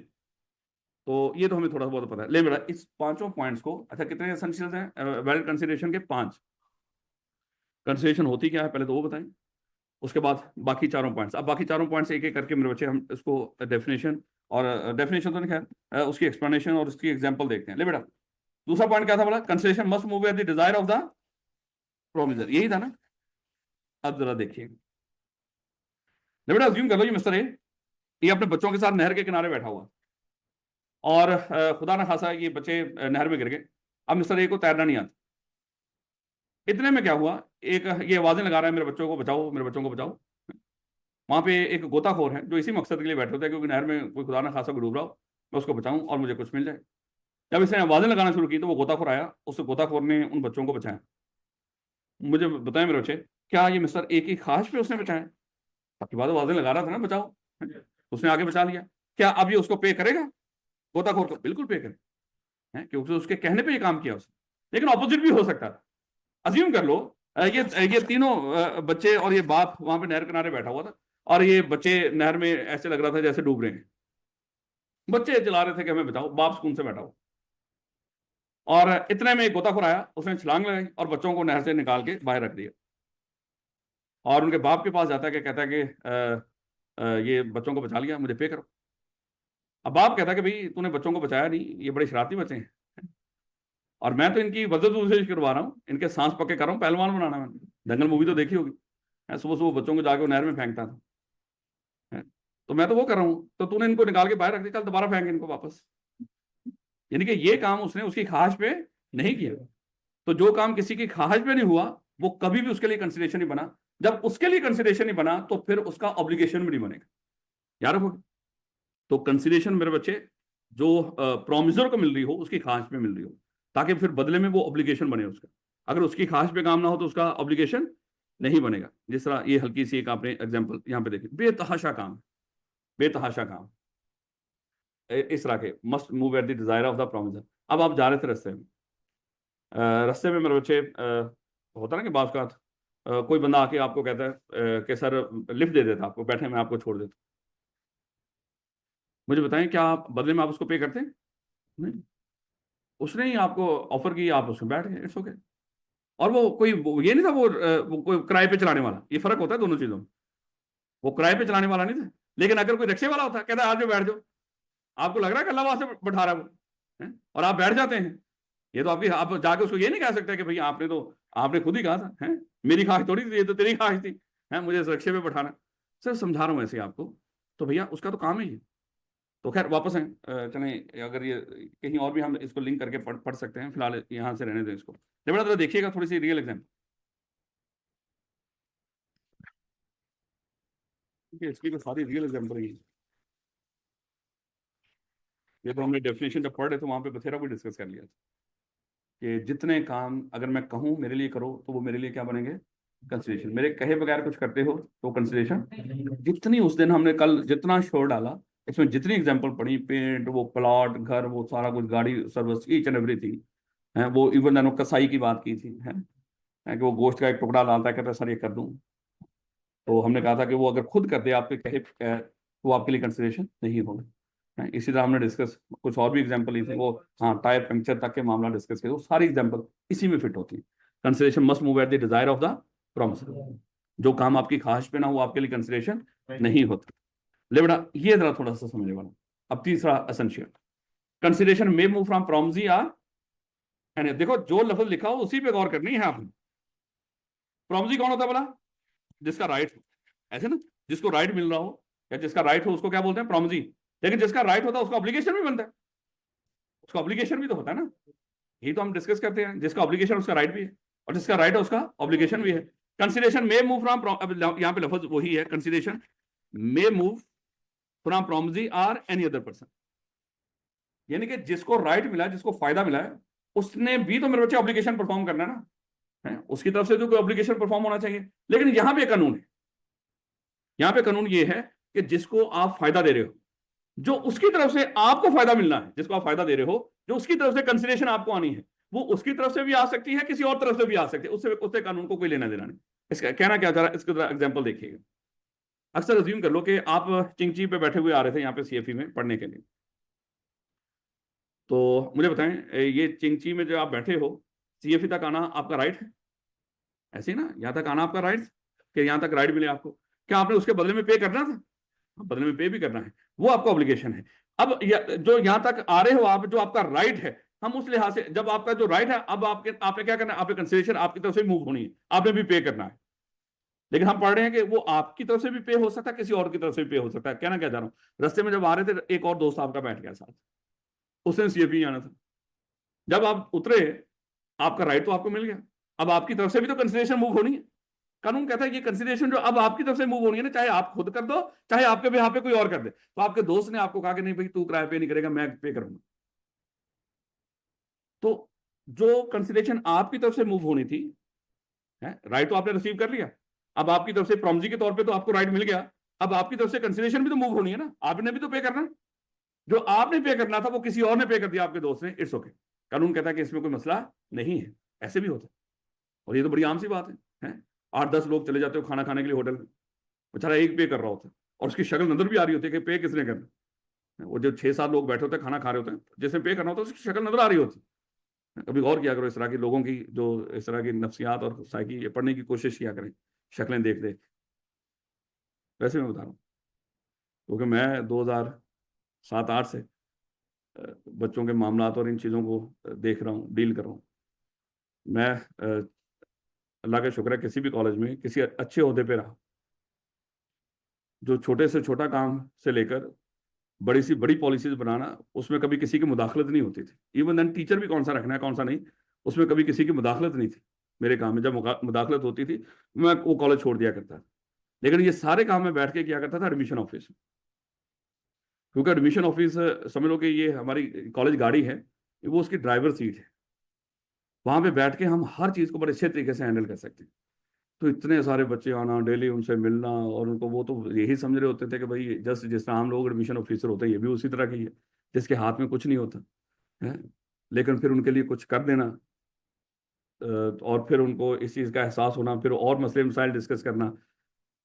तो ये तो हमें थोड़ा बहुत पता है। ले बेटा इस पांचों पॉइंट्स को, अच्छा कितने एसेंशियल्स हैं वैलिड कंसिडरेशन के? 5। कंसिडरेशन होती क्या है पहले तो वो बताएं, उसके बाद बाकी चारों पॉइंट्स। अब बाकी चारों पॉइंट्स एक एक करके मेरे बच्चे हम इसको डेफिनेशन, और डेफिनेशन तो नहीं खैर, उसकी एक्सप्लेनेशन और उसकी एग्जांपल देखते हैं। ले बेटा दूसरा पॉइंट क्या था बोला? Consideration must move at the desire of the promiser, यही था ना? अब जरा देखिए, ले बेटा अज्यूम कर लो ये मिस्टर ए ये अपने बच्चों के साथ नहर के किनारे बैठा हुआ, और खुदा ना खासा ये बच्चे नहर में गिर गए। अब मिस्टर ए को तैरना नहीं आता। इतने में क्या हुआ, एक ये आवाजें लगा रहा है, मेरे बच्चों को बचाओ, मेरे बच्चों को बचाओ। वहां पे एक गोताखोर है जो इसी मकसद के लिए बैठे होते हैं, क्योंकि नहर में कोई खुदा ना खासा कोई डूब रहा हो, मैं उसको बचाऊं और मुझे कुछ मिल जाए। जब इसने आवाजें लगाना शुरू की तो वो गोताखोर आया, उस गोताखोर ने उन बच्चों को बचाया। मुझे बताएं मेरे बच्चे, क्या ये मिस्टर ए की ख्वाहिश पे उसने बचाया? आपकी बात आवाजें लगा रहा था ना बचाओ, उसने आगे बचा लिया। क्या अब ये उसको पे करेगा? गोताखोर को बिल्कुल पे करे, क्योंकि उसके कहने पे ये काम किया उसने। लेकिन ऑपोजिट भी हो सकता था। अज्यूम कर लो ये तीनों बच्चे और ये बाप वहां पे नहर किनारे बैठा हुआ था, और ये बच्चे नहर में ऐसे लग रहा था जैसे डूब रहे हैं। बच्चे चिल्ला रहे थे कि हमें बचाओ, बाप सुकून से बैठा हुआ। और इतने में एक गोताखोर आया, उसने छलांग लगाई और बच्चों को नहर से निकाल के बाहर रख दिया, और उनके बाप के पास जाता है कि कहता है कि ये बच्चों को बचा लिया, मुझे पे करो। अब बाप कहता है कि भाई तूने बच्चों को बचाया नहीं, ये बड़े शरारती बच्चे हैं, और मैं तो इनकी वजह से करवा रहा हूँ, इनके सांस पक्के कर रहा हूँ, पहलवान बनाना। मैंने दंगल मूवी तो देखी होगी, सुबह सुबह बच्चों को जाके वो नहर में फेंकता था, तो मैं तो वो कर रहा हूँ, तो तूने इनको निकाल के बाहर रख दिया, कल दोबारा फेंक इनको वापस। यानी कि ये काम उसने उसकी ख्वाहिश पे नहीं किया। तो जो काम किसी की ख्वाहिश पे नहीं हुआ, वो कभी भी उसके लिए कंसिडरेशन नहीं बना। जब उसके लिए कंसिडरेशन नहीं बना, तो फिर उसका ऑब्लिगेशन भी नहीं बनेगा। याद रखोगे? तो कंसिडरेशन मेरे बच्चे, जो प्रोमिसर को मिल रही हो उसकी ख्वाहिश पे मिल रही हो, ताकि फिर बदले में वो ऑब्लिगेशन बने उसका। अगर उसकी ख्वाहिश पे काम ना हो तो उसका ऑब्लिगेशन नहीं बनेगा। जिस तरह ये हल्की सी एक आपने एग्जांपल यहाँ पे देखी, बेतहाशा काम, बेतहाशा काम इस तरह के, must move at the desire of the promisor. अब आप जा रहे थे रास्ते में, रास्ते में मेरे बच्चे होता ना कि बात का कोई बंदा आके आपको कहता है कि सर लिफ्ट दे देता आपको, बैठे मैं आपको छोड़ देता। मुझे बताएं, क्या आप बदले में आप उसको पे करते हैं? नहीं, उसने ही आपको ऑफर की, आप उसमें बैठ गए, इट्स ओके। और ये नहीं था वो कोई किराए पे चलाने वाला, ये फर्क होता है दोनों चीजों में। वो किराए पे चलाने वाला नहीं था, लेकिन अगर कोई रिक्शे वाला होता कहता है आज बैठ जाओ, आपको लग रहा है कि अल्लाह वहां से बैठा रहा है वो, और आप बैठ जाते हैं। ये तो आपकी, आप जाके उसको ये नहीं कह सकते कि भाई आपने खुद ही कहा था, मेरी ख्वाहिश थोड़ी थी, ये तो तेरी ख्वाहिश थी, मुझे इस रिक्शे पे बैठाना। सर समझा रहा हूँ ऐसे आपको, तो भैया उसका तो काम ही है। तो खैर वापस हैं, चलें, अगर ये कहीं और भी हम इसको लिंक करके पढ़ सकते हैं, फिलहाल यहाँ से रहने दें इसको। लेकिन तो देखिएगा थोड़ी सी रियल एग्जाम्पल, इसकी तो सारी रियल एग्जाम्पल ही है। ये तो हमने डेफिनेशन जब पढ़ रहे थे वहां पे बथेरा भी डिस्कस कर लिया था कि जितने काम अगर मैं कहूँ मेरे लिए करो तो वो मेरे लिए क्या बनेंगे? कंसिडरेशन। मेरे कहे बगैर कुछ करते हो तो कंसिडरेशन। जितनी उस दिन हमने कल जितना शोर डाला, इसमें जितनी एग्जांपल पढ़ी, पेंट, वो प्लॉट, घर, वो सारा कुछ, गाड़ी, सर्विस, ईच एंड एवरीथिंग है, वो इवन मैंने कसाई की बात की थी, है कि वो गोश्त का एक टुकड़ा लाता है, कहता है सर ये कर दूं, तो हमने कहा था कि वो अगर खुद कर दे आपके कहे तो वो आपके लिए कंसिडरेशन नहीं होगा। इसी तरह हमने डिस्कस कुछ और भी एग्जांपल ली थी, वो हाँ टायर पंक्चर तक के मामला डिस्कस किया, वो सारी एग्जांपल इसी में फिट होती है। Consideration must move at the desire of the promiser. जो काम आपकी ख्वाहिश पे ना हो आपके लिए कंसिडरेशन नहीं होता। ले बेटा ये जरा थोड़ा सा समझने वाला। अब तीसरा essential, consideration may move from promisee or and, देखो जो लफ्ज लिखा हो उसी पे गौर करनी है आपने। प्रॉमिसी कौन होता है बोला? जिसका राइट हो, ऐसे ना, जिसको राइट मिल रहा हो या जिसका राइट हो उसको क्या बोलते हैं? प्रॉमिसी। लेकिन जिसका राइट होता है उसका ऑब्लिगेशन भी बनता है, उसका ऑब्लिगेशन भी तो होता है ना। यही तो हम डिस्कस करते हैं, जिसका ऑब्लिगेशन उसका राइट भी है, और जिसका राइट है उसका ऑब्लिगेशन भी है। कंसिडरेशन मे मूव फ्रॉम, अब यहाँ पे लफ्ज वही है, consideration may move from promisee or any other person. यानी कि जिसको राइट मिला है, जिसको फायदा मिला है, उसने भी तो मेरे बच्चे ऑब्लिगेशन परफॉर्म करना है ना, उसकी तरफ से तो कोई ऑब्लिगेशन परफॉर्म होना चाहिए। लेकिन यहां पे कानून है, यहां पे कानून ये है कि जिसको आप फायदा दे रहे हो, जो उसकी तरफ से आपको फायदा मिलना है, जिसको आप फायदा दे रहे हो, जो उसकी तरफ से कंसिडरेशन आपको आनी है, वो उसकी तरफ से भी आ सकती है, किसी और तरफ से भी आ सकती है, उससे उससे कानून को कोई लेना देना नहीं। इसका कहना क्या चाह रहा है, इसका एग्जाम्पल देखिएगा। अक्सर अज्यूम कर लो कि आप चिंची पे बैठे हुए आ रहे थे यहाँ पे सीएफई में पढ़ने के लिए, तो मुझे बताएं, ये चिंची में जो आप बैठे हो, सीएफई तक आना आपका राइट है, ऐसे ही ना, यहाँ तक आना आपका राइट, कि यहाँ तक राइट मिले आपको, क्या आपने उसके बदले में पे करना था? बदले में पे भी करना है, वो आपका ऑब्लिगेशन है। अब जो यहां तक आ रहे हो आप, जो आपका राइट है, हम उस लिहाज से, जब आपका जो राइट है, अब आपने क्या करना है, आपने कंसिडरेशन आपकी तरफ से मूव होनी है, आपने भी पे करना है। लेकिन हम पढ़ रहे हैं कि वो आपकी तरफ से भी पे हो सकता है, किसी और की तरफ से भी पे हो सकता है। कहना क्या चाह रहा हूं, रास्ते में जब आ रहे थे एक और दोस्त आपका बैठ गया साथ, उसने सीएपी आना था, जब आप उतरे आपका राइट तो आपको मिल गया, अब आपकी तरफ से भी तो कंसिडरेशन मूव होनी है। कानून कहता है ये कंसिडरेशन जो अब आपकी तरफ से मूव होनी है ना, चाहे आप खुद कर दो चाहे आपके बिहाफ पे कोई और कर दे। तो आपके दोस्त ने आपको कहा कि नहीं भाई तू किराया पे नहीं करेगा, मैं पे करूंगा, तो जो कंसिडरेशन आपकी तरफ से मूव होनी थी, है राइट तो आपने रिसीव कर लिया, अब आपकी तरफ से प्रॉमिजी के तौर पे तो आपको राइट मिल गया, अब आपकी तरफ से कंसिडरेशन भी तो मूव होनी है ना, आपने भी तो पे करना। जो आपने पे करना था वो किसी और ने पे कर दिया आपके दोस्त ने, इट्स ओके। कानून कहता है कि इसमें कोई मसला नहीं है, ऐसे भी होता है। और ये तो बड़ी आम सी बात है? 8-10 लोग चले जाते हो खाना खाने के लिए होटल में, बेचारा एक पे कर रहा होता है और उसकी शक्ल नजर भी आ रही होती है कि पे किसने करना है। वो जो 6-7 लोग बैठे होते हैं खाना खा रहे होते हैं, जिसने पे करना होता है उसकी शक्ल नजर आ रही होती है। कभी गौर किया करो इस तरह के लोगों की, जो इस तरह की नफ्सियात और साइकी ये पढ़ने की कोशिश किया करें, शक्लें देख देख। वैसे मैं बता रहा हूँ क्योंकि मैं 2007-8 से बच्चों के मामलात और इन चीज़ों को देख रहा हूँ, डील कर रहा हूँ। मैं अल्लाह का शुक्र है किसी भी कॉलेज में किसी अच्छे ओहदे पे रहा, जो छोटे से छोटा काम से लेकर बड़ी सी बड़ी पॉलिसीज बनाना, उसमें कभी किसी की मुदाखलत नहीं होती थी। इवन देन टीचर भी कौन सा रखना है कौन सा नहीं, उसमें कभी किसी की मुदाखलत नहीं थी मेरे काम में। जब मुदाखलत होती थी मैं वो कॉलेज छोड़ दिया करता था। लेकिन ये सारे काम मैं बैठ के किया करता था एडमिशन ऑफिस में, क्योंकि एडमिशन ऑफिस समझ लो कि ये हमारी कॉलेज गाड़ी है, वो उसकी ड्राइवर सीट है। वहां पे बैठ के हम हर चीज़ को बड़े अच्छे तरीके से हैंडल कर सकते हैं। तो इतने सारे बच्चे आना, डेली उनसे मिलना, और उनको वो तो यही समझ रहे होते थे कि भाई जस्ट जिस तरह हम लोग एडमिशन ऑफिसर होते हैं ये भी उसी तरह की है, जिसके हाथ में कुछ नहीं होता है। लेकिन फिर उनके लिए कुछ कर देना, और फिर उनको इस चीज़ का एहसास होना, फिर और मसले मसाइल डिस्कस करना।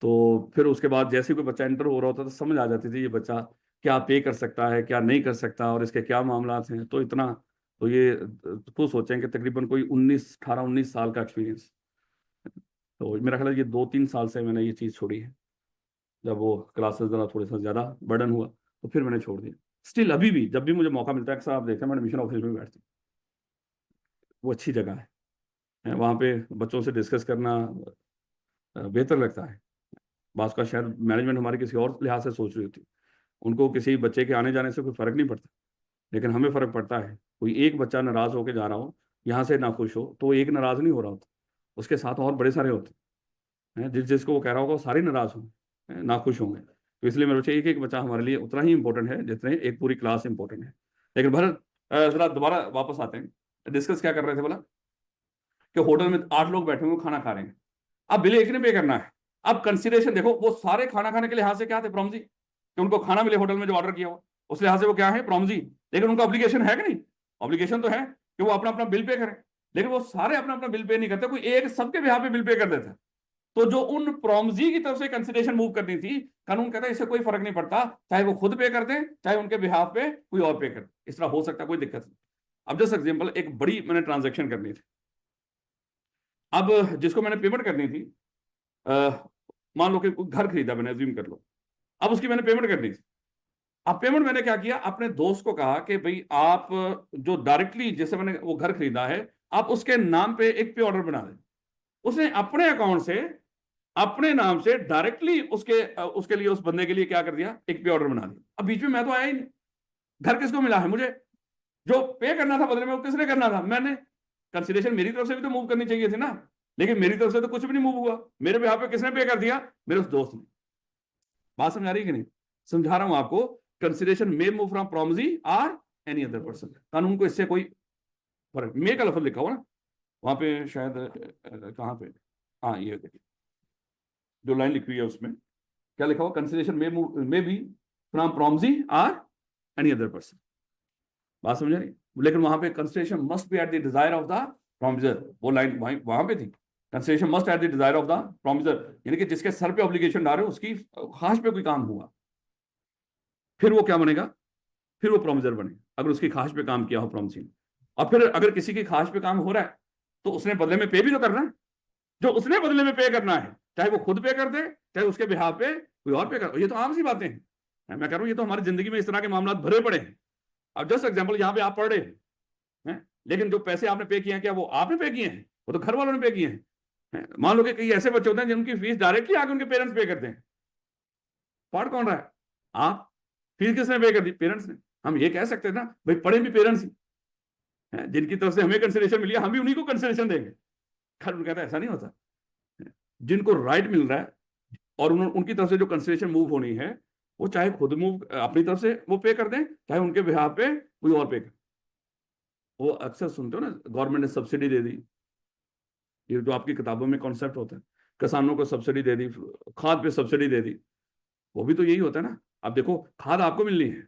तो फिर उसके बाद जैसे कोई बच्चा एंटर हो रहा होता तो समझ आ जाती थी ये बच्चा क्या पे कर सकता है क्या नहीं कर सकता और इसके क्या मामला हैं। तो इतना, तो ये तो सोचें कि तकरीबन कोई 18-19 साल का एक्सपीरियंस। तो मेरा ख्याल है ये 2-3 साल से मैंने ये चीज़ छोड़ी है। जब वो क्लासेस ज़रा थोड़ा सा ज़्यादा बर्डन हुआ तो फिर मैंने छोड़ दिया। स्टिल अभी भी जब भी मुझे मौका मिलता है, अक्सर आप देखते हैं मैं एडमिशन ऑफिस में बैठती हूँ, वो अच्छी जगह है, वहाँ पे बच्चों से डिस्कस करना बेहतर लगता है। बात का शायद मैनेजमेंट हमारी किसी और लिहाज से सोच रही होती है, उनको किसी बच्चे के आने जाने से कोई फ़र्क नहीं पड़ता, लेकिन हमें फ़र्क पड़ता है। कोई एक बच्चा नाराज़ होकर जा रहा हो, यहाँ से नाखुश हो, तो एक नाराज़ नहीं हो रहा होता, उसके साथ और बड़े सारे होते हैं, जिसको वो कह रहा होगा वो सारे नाराज़ होंगे, नाखुश होंगे। तो इसलिए मेरे बच्चे एक एक बच्चा हमारे लिए उतना ही इंपॉर्टेंट है जितने एक पूरी क्लास इंपॉर्टेंट है। लेकिन भरत, जरा दोबारा वापस आते हैं, डिस्कस क्या कर रहे थे बोला कि होटल में 8 लोग बैठे हुए खाना खा रहे हैं, अब बिल एक ने पे करना है। अब कंसिडरेशन देखो, वो सारे खाना खाने के लिहाज से क्या थे, प्रॉमिजी, कि उनको खाना मिले होटल में जो ऑर्डर किया हुआ, उस लिहाज से वो क्या है, प्रॉमिजी। लेकिन उनका ऑब्लिगेशन है कि नहीं, ऑब्लिगेशन तो है कि वो अपना अपना बिल पे करें। लेकिन वो सारे अपना अपना बिल पे नहीं करते, कोई एक सबके बिहाफ पे बिल पे कर देता है। तो जो उन प्रॉमिजी की तरफ से कंसिडरेशन मूव करनी थी, कानून कहता है इससे कोई फर्क नहीं पड़ता, चाहे वो खुद पे कर दें चाहे उनके बिहाफ पे कोई और पे कर, इस तरह हो सकता है, कोई दिक्कत नहीं। अब जस्ट एग्जाम्पल, एक बड़ी मैंने ट्रांजेक्शन करनी थी, अब जिसको मैंने पेमेंट करनी थी, मान लो कि घर खरीदा मैंने, अज्यूम कर लो, अब उसकी मैंने पेमेंट करनी थी। अब पेमेंट मैंने क्या किया, अपने दोस्त को कहा कि भाई आप जो डायरेक्टली जैसे मैंने वो घर खरीदा है, आप उसके नाम पे एक पे ऑर्डर बना दें। उसने अपने अकाउंट से अपने नाम से डायरेक्टली उसके लिए, उस बंदे के लिए क्या कर दिया, एक पे ऑर्डर बना दिया। अब बीच में मैं तो आया ही नहीं, घर किसको मिला है, मुझे। जो पे करना था बदले में वो किसने करना था, मैंने। कंसिडरेशन मेरी तरफ से भी तो मूव करनी चाहिए थी ना, लेकिन मेरी तरफ से तो कुछ भी नहीं मूव हुआ। मेरे पे यहाँ पे किसने पे कर दिया, मेरे उस दोस्त ने। बात समझ आ रही है कि नहीं, समझा रहा हूं आपको। Consideration may move from promisee or any other person, कानून को इससे कोई फर्क, मे का लफ्ज लिखा हुआ ना वहां पे शायद, कहां पे, हाँ ये देखिए जो लाइन लिखी हुई है उसमें क्या लिखा हुआ, consideration may be from promisee or any other person. बात समझ रही, लेकिन वहां पे consideration must be at the desire of the promisor, वो लाइन वहां पे थी, consideration must at the desire of the promisor, यानी कि जिसके सर पे ऑब्लिगेशन डाले उसकी ख्वाहिश पे कोई काम हुआ, फिर वो क्या बनेगा, फिर वो प्रॉमिजर बनेगा, अगर उसकी ख्वाहिश पे काम किया हो प्रॉमिसी ने। और फिर अगर किसी की ख्वाहिश पे काम हो रहा है तो उसने बदले में पे भी तो करना है, जो उसने बदले में पे करना है, चाहे वो खुद पे कर दे चाहे उसके बिहाफ पे कोई और पे कर। ये तो आम सी बातें हैं, मैं कह रहा हूं ये तो हमारी जिंदगी में इस तरह के मामला भरे पड़े हैं। अब जस्ट एग्जाम्पल, यहाँ पे आप पढ़ रहे हैं, लेकिन जो पैसे आपने पे किए हैं क्या वो आपने पे किए हैं, वो तो घर वालों ने पे किए हैं, मान लो कि कई ऐसे बच्चे होते हैं जिनकी फीस डायरेक्टली आके उनके पेरेंट्स पे करते हैं। पढ़ कौन रहा है? आप। फीस किसने पे कर दी? पेरेंट्स ने। हम ये कह सकते हैं ना भाई पढ़े भी पेरेंट्स ही हैं, जिनकी तरफ से हमें कंसिडरेशन मिली है हम भी उन्हीं को कंसिडरेशन देंगे। खैर कहता है ऐसा नहीं होता। जिनको राइट मिल रहा है और उनकी तरफ से जो कंसिडरेशन मूव होनी है वो चाहे खुद मूव अपनी तरफ से वो पे कर दें, चाहे उनके बिहाफ पे कोई और पे कर। वो अक्सर सुनते हो ना, गवर्नमेंट ने सब्सिडी दे दी, ये जो आपकी किताबों में कॉन्सेप्ट होता है, किसानों को सब्सिडी दे दी, खाद पे सब्सिडी दे दी। वो भी तो यही होता है ना। अब देखो खाद आपको मिलनी है,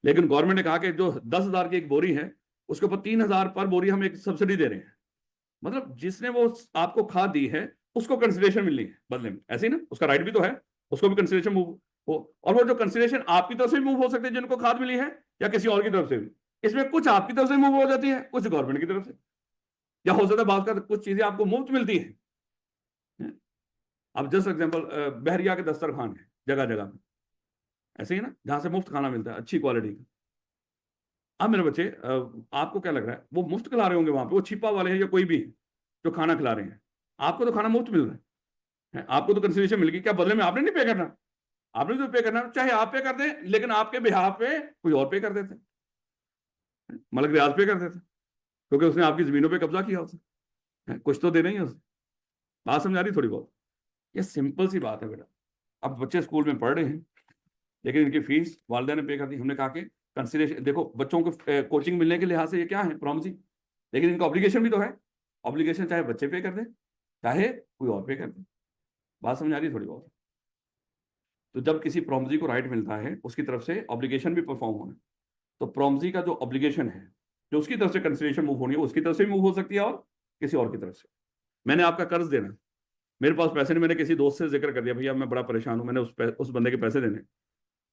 लेकिन गवर्नमेंट ने कहा कि जो 10,000 की एक बोरी है उसके ऊपर 3,000 पर बोरी हम एक सब्सिडी दे रहे हैं। मतलब जिसने वो आपको खाद दी है उसको कंसिडरेशन मिलनी है बदले में, ऐसे ही ना, उसका राइट भी तो है, उसको भी कंसिडरेशन मूव हो। और वो जो कंसिडरेशन आपकी तरफ से मूव हो सकती है जिनको खाद मिली है, या किसी और की तरफ से भी। इसमें कुछ आपकी तरफ से मूव हो जाती है, कुछ गवर्नमेंट की तरफ से, या हो सकता है बात का कुछ चीजें आपको मुफ्त मिलती है। अब जस्ट एग्जाम्पल, बहरिया के दस्तरखान है जगह जगह में, ऐसे ही ना, जहां से मुफ्त खाना मिलता है अच्छी क्वालिटी का। अब मेरे बच्चे, आपको क्या लग रहा है वो मुफ्त खिला रहे होंगे वहां पे, वो छिपा वाले हैं या कोई भी जो खाना खिला रहे हैं? आपको तो खाना मुफ्त मिल रहा है, आपको तो कंसिडरेशन मिल गई, क्या बदले में आपने नहीं पे करना? आपने तो पे करना, चाहे आप पे कर दें, लेकिन आपके बिहाफ पे कोई और पे कर देते, मलक रियाज पे कर देते, क्योंकि उसने आपकी जमीनों पे कब्जा किया उसने, कुछ तो देना ही है उसे। बात समझा रही थोड़ी बहुत? ये सिंपल सी बात है बेटा। अब बच्चे स्कूल में पढ़ रहे हैं, लेकिन इनकी फीस वालिदा ने पे कर दी। हमने कहा कि कंसिडरेशन देखो, बच्चों को कोचिंग मिलने के लिहाज से ये क्या है, प्रॉमिसी, लेकिन इनका ऑब्लिगेशन भी तो है। ऑब्लिगेशन चाहे बच्चे पे कर दे, चाहे कोई और पे कर दे। बात समझ आ रही है थोड़ी बहुत? तो जब किसी प्रॉमिसी को राइट मिलता है उसकी तरफ से ऑब्लिगेशन भी परफॉर्म होना। तो प्रॉमिसी का जो ऑब्लिगेशन है, जो उसकी तरफ से कंसिडरेशन मूव होनी है, उसकी तरफ से भी मूव हो सकती है और किसी और की तरफ से। मैंने आपका कर्ज देना, मेरे पास पैसे नहीं, मैंने किसी दोस्त से जिक्र कर दिया भैया मैं बड़ा परेशान हूं, मैंने उस बंदे के पैसे देने।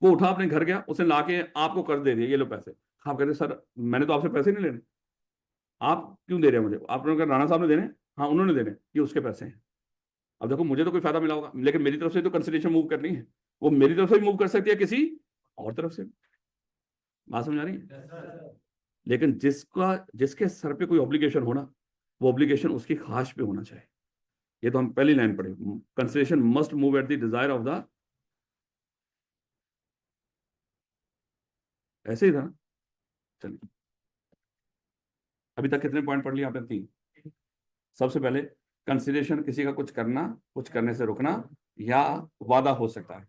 वो उठा अपने घर गया, उसने लाके आपको कर्ज दे दिया, ये लो पैसे। आप कहते सर मैंने तो आपसे पैसे नहीं लेने, आप क्यों दे रहे हैं मुझे? आपने कहा राणा साहब ने देने। हाँ उन्होंने देने, ये उसके पैसे हैं। अब देखो मुझे तो कोई फायदा मिला होगा, लेकिन मेरी तरफ से तो कंसिडरेशन मूव करनी है, वो मेरी तरफ से भी मूव कर सकती है, किसी और तरफ से। बात समझ आ रही है? लेकिन जिसके सर पे कोई ऑब्लिगेशन होना, वो ऑब्लिगेशन उसकी ख्वाहिश पे होना चाहिए। ये तो हम पहली लाइन पढ़े, consideration must move at the desire of the, ऐसे ही था। चलिए अभी तक कितने पॉइंट पढ़ लिए आपने? 3। सबसे पहले कंसिडरेशन किसी का कुछ करना, कुछ करने से रुकना, या वादा हो सकता है।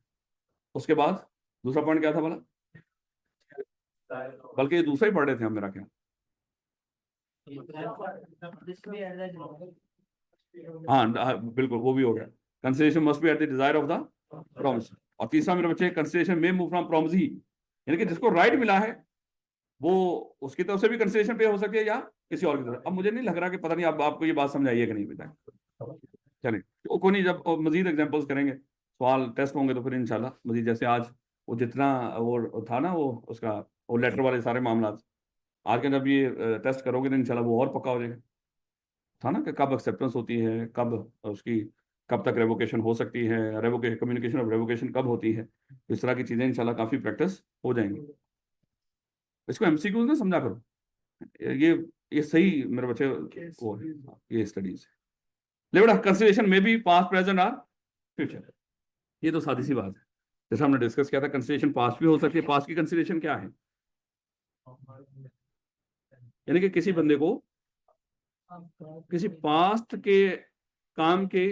उसके बाद दूसरा पॉइंट क्या था बोला? बल्कि ये दूसरा ही पढ़ रहे थे हम, मेरा क्या। हाँ बिल्कुल वो भी हो गया। Consideration must be at the desire of the promise. और तीसरा मेरे बच्चे, consideration may move from promise ही, यानी कि जिसको राइट मिला है वो उसकी तरफ से भी कंसिडरेशन पे हो सकती है या किसी और की तरफ। अब मुझे नहीं लग रहा कि पता नहीं आपको ये बात समझ आई है कि नहीं बेटा। चलिए तो कोई नहीं, जब मजीद एग्जांपल्स करेंगे, सवाल टेस्ट होंगे तो फिर इंशाल्लाह मजीद, जैसे आज वो जितना वो था ना वो उसका वो लेटर वाले सारे मामला, आज के जब ये टेस्ट करोगे तो इंशाल्लाह वो और पक्का हो जाएगा। था ना कि कब एक्सेप्टेंस होती है, कब उसकी कब तक रेवोकेशन हो सकती है, रेवोकेशन कम्युनिकेशन ऑफ रेवोकेशन कब होती है, इस तरह की चीज़ें इंशाल्लाह काफ़ी प्रैक्टिस हो जाएंगी। इसको एमसीक्यूज ना समझा करो, ये ये सही मेरे बच्चे वो है, ये स्टडीज है। ले बेटा, कंसिडरेशन में भी पास्ट प्रेजेंट और फ्यूचर, ये तो सादी सी बात है। जैसे हमने डिस्कस किया था कंसिडरेशन पास्ट भी हो सकती है। पास्ट की कंसिडरेशन क्या है? यानी कि किसी बंदे को किसी पास्ट के काम के,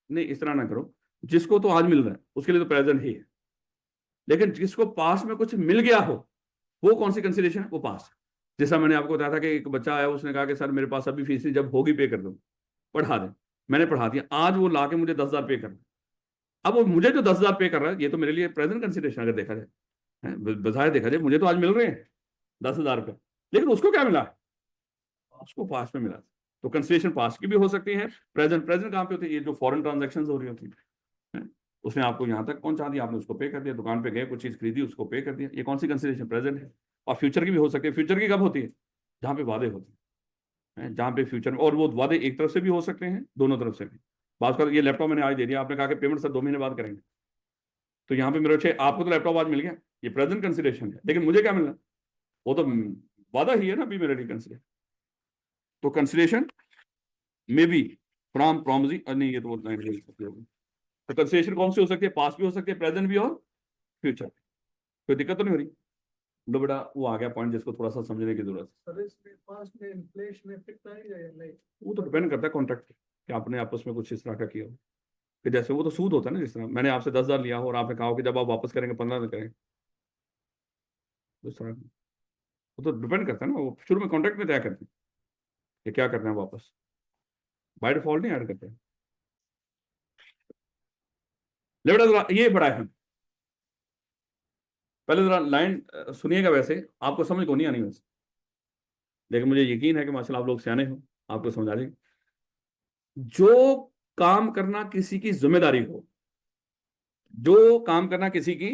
नहीं इस तरह ना करो, जिसको तो आज मिल रहा है उसके लिए तो प्रेजेंट ही है, लेकिन जिसको पास्ट में कुछ मिल गया हो वो कौन सी कंसिडरेशन है? वो पास्ट। जैसा मैंने आपको बताया था कि एक बच्चा आया, उसने कहा कि सर मेरे पास अभी फीस नहीं, जब होगी पे कर दो, पढ़ा दे। मैंने पढ़ा दिया, आज वो लाके मुझे 10,000 पे कर। अब वो मुझे जो 10,000 पे कर रहा है ये तो मेरे लिए प्रेजेंट कंसिडरेशन अगर देखा जाए, बजाय देखा जाए, मुझे तो आज मिल रहे हैं 10,000 रुपये, लेकिन उसको क्या मिला? उसको पास्ट में मिला। तो कंसिडरेशन पास्ट की भी हो सकती है। प्रेजेंट, प्रेजेंट कहाँ पे होती है? ये जो फॉरेन ट्रांजेक्शन हो रही होती है, उसने आपको यहाँ तक पहुंचा दिया, आपने उसको पे कर दिया, दुकान पे गए कुछ चीज खरीदी उसको पे कर दिया, ये कौन सी कंसिडरेशन? प्रेजेंट है। और फ्यूचर की भी हो सकती है। फ्यूचर की कब होती है? जहाँ पे वादे होते हैं, जहाँ पे फ्यूचर में, और वो वादे एक तरफ से भी हो सकते हैं, दोनों तरफ से भी। बात कर, ये लैपटॉप मैंने आज दे दिया, आपने कहा कि पेमेंट सर 2 महीने बाद करेंगे, तो यहाँ पे मेरे अच्छे आपको तो लैपटॉप आज मिल गया, ये प्रेजेंट कंसिडरेशन है, लेकिन मुझे क्या मिलना? वो तो वादा ही है ना अभी मेरे लिए कंसिडरेशन। तो कंसिडरेशन में भी फ्रॉम प्रॉमिसिंग, नहीं ये तो तो कंसिडरेशन कौन सी हो सकती है? पास्ट भी हो सकती है, प्रेजेंट भी और फ्यूचर। कोई दिक्कत तो नहीं हो रही? लो बेटा, वो आ गया पॉइंट जिसको थोड़ा सा समझने की जरूरत है। सर इसमें पास्ट में इन्फ्लेशन इफेक्ट आएगा या नहीं? वो तो डिपेंड करता है कॉन्ट्रैक्ट पे कि आपने आपस में कुछ इस तरह का किया हो। कि जैसे वो तो सूद होता है ना, जिस तरह मैंने आपसे 10,000 लिया हो और आपने कहा हो कि जब आप वापस करेंगे 15 में करेंगे, उस तरह का। वो तो डिपेंड करता है ना, वो शुरू में कॉन्ट्रैक्ट में तय करते हैं कि क्या करना है वापस, बाय डिफॉल्ट नहीं ऐड करते हैं। ले बेटा जरा ये बड़ा है, पहले जरा लाइन सुनिएगा, वैसे आपको समझ को नहीं आनी वैसे, लेकिन मुझे यकीन है कि माशाल्लाह आप लोग सियाने हो, आपको समझ आ जाएगी। जो काम करना किसी की जिम्मेदारी हो, जो काम करना किसी की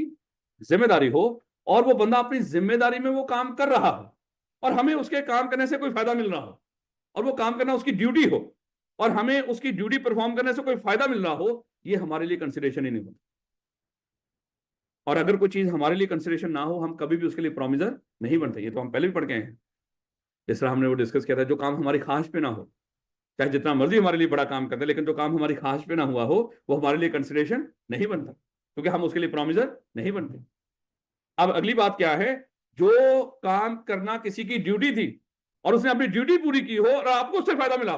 जिम्मेदारी हो, और वो बंदा अपनी जिम्मेदारी में वो काम कर रहा हो, और हमें उसके काम करने से कोई फायदा मिल रहा हो, और वो काम करना उसकी ड्यूटी हो, और हमें उसकी ड्यूटी परफॉर्म करने से कोई फायदा मिल रहा हो, ये हमारे लिए कंसिडरेशन ही नहीं होता। और अगर कोई चीज हमारे लिए कंसिडरेशन ना हो, हम कभी भी उसके लिए प्रोमिजर नहीं बनते। ये तो हम पहले भी पढ़ के हैं, जिस तरह हमने वो डिस्कस किया था, जो काम हमारी ख्वाहिश पे ना हो, चाहे जितना मर्जी हमारे लिए बड़ा काम करते, लेकिन जो काम हमारी ख्वाहिश पे ना हुआ हो, वो हमारे लिए कंसिडरेशन नहीं बनता, क्योंकि हम उसके लिए प्रोमिजर नहीं बनते। अब अगली बात क्या है? जो काम करना किसी की ड्यूटी थी और उसने अपनी ड्यूटी पूरी की हो और आपको उससे फायदा मिला,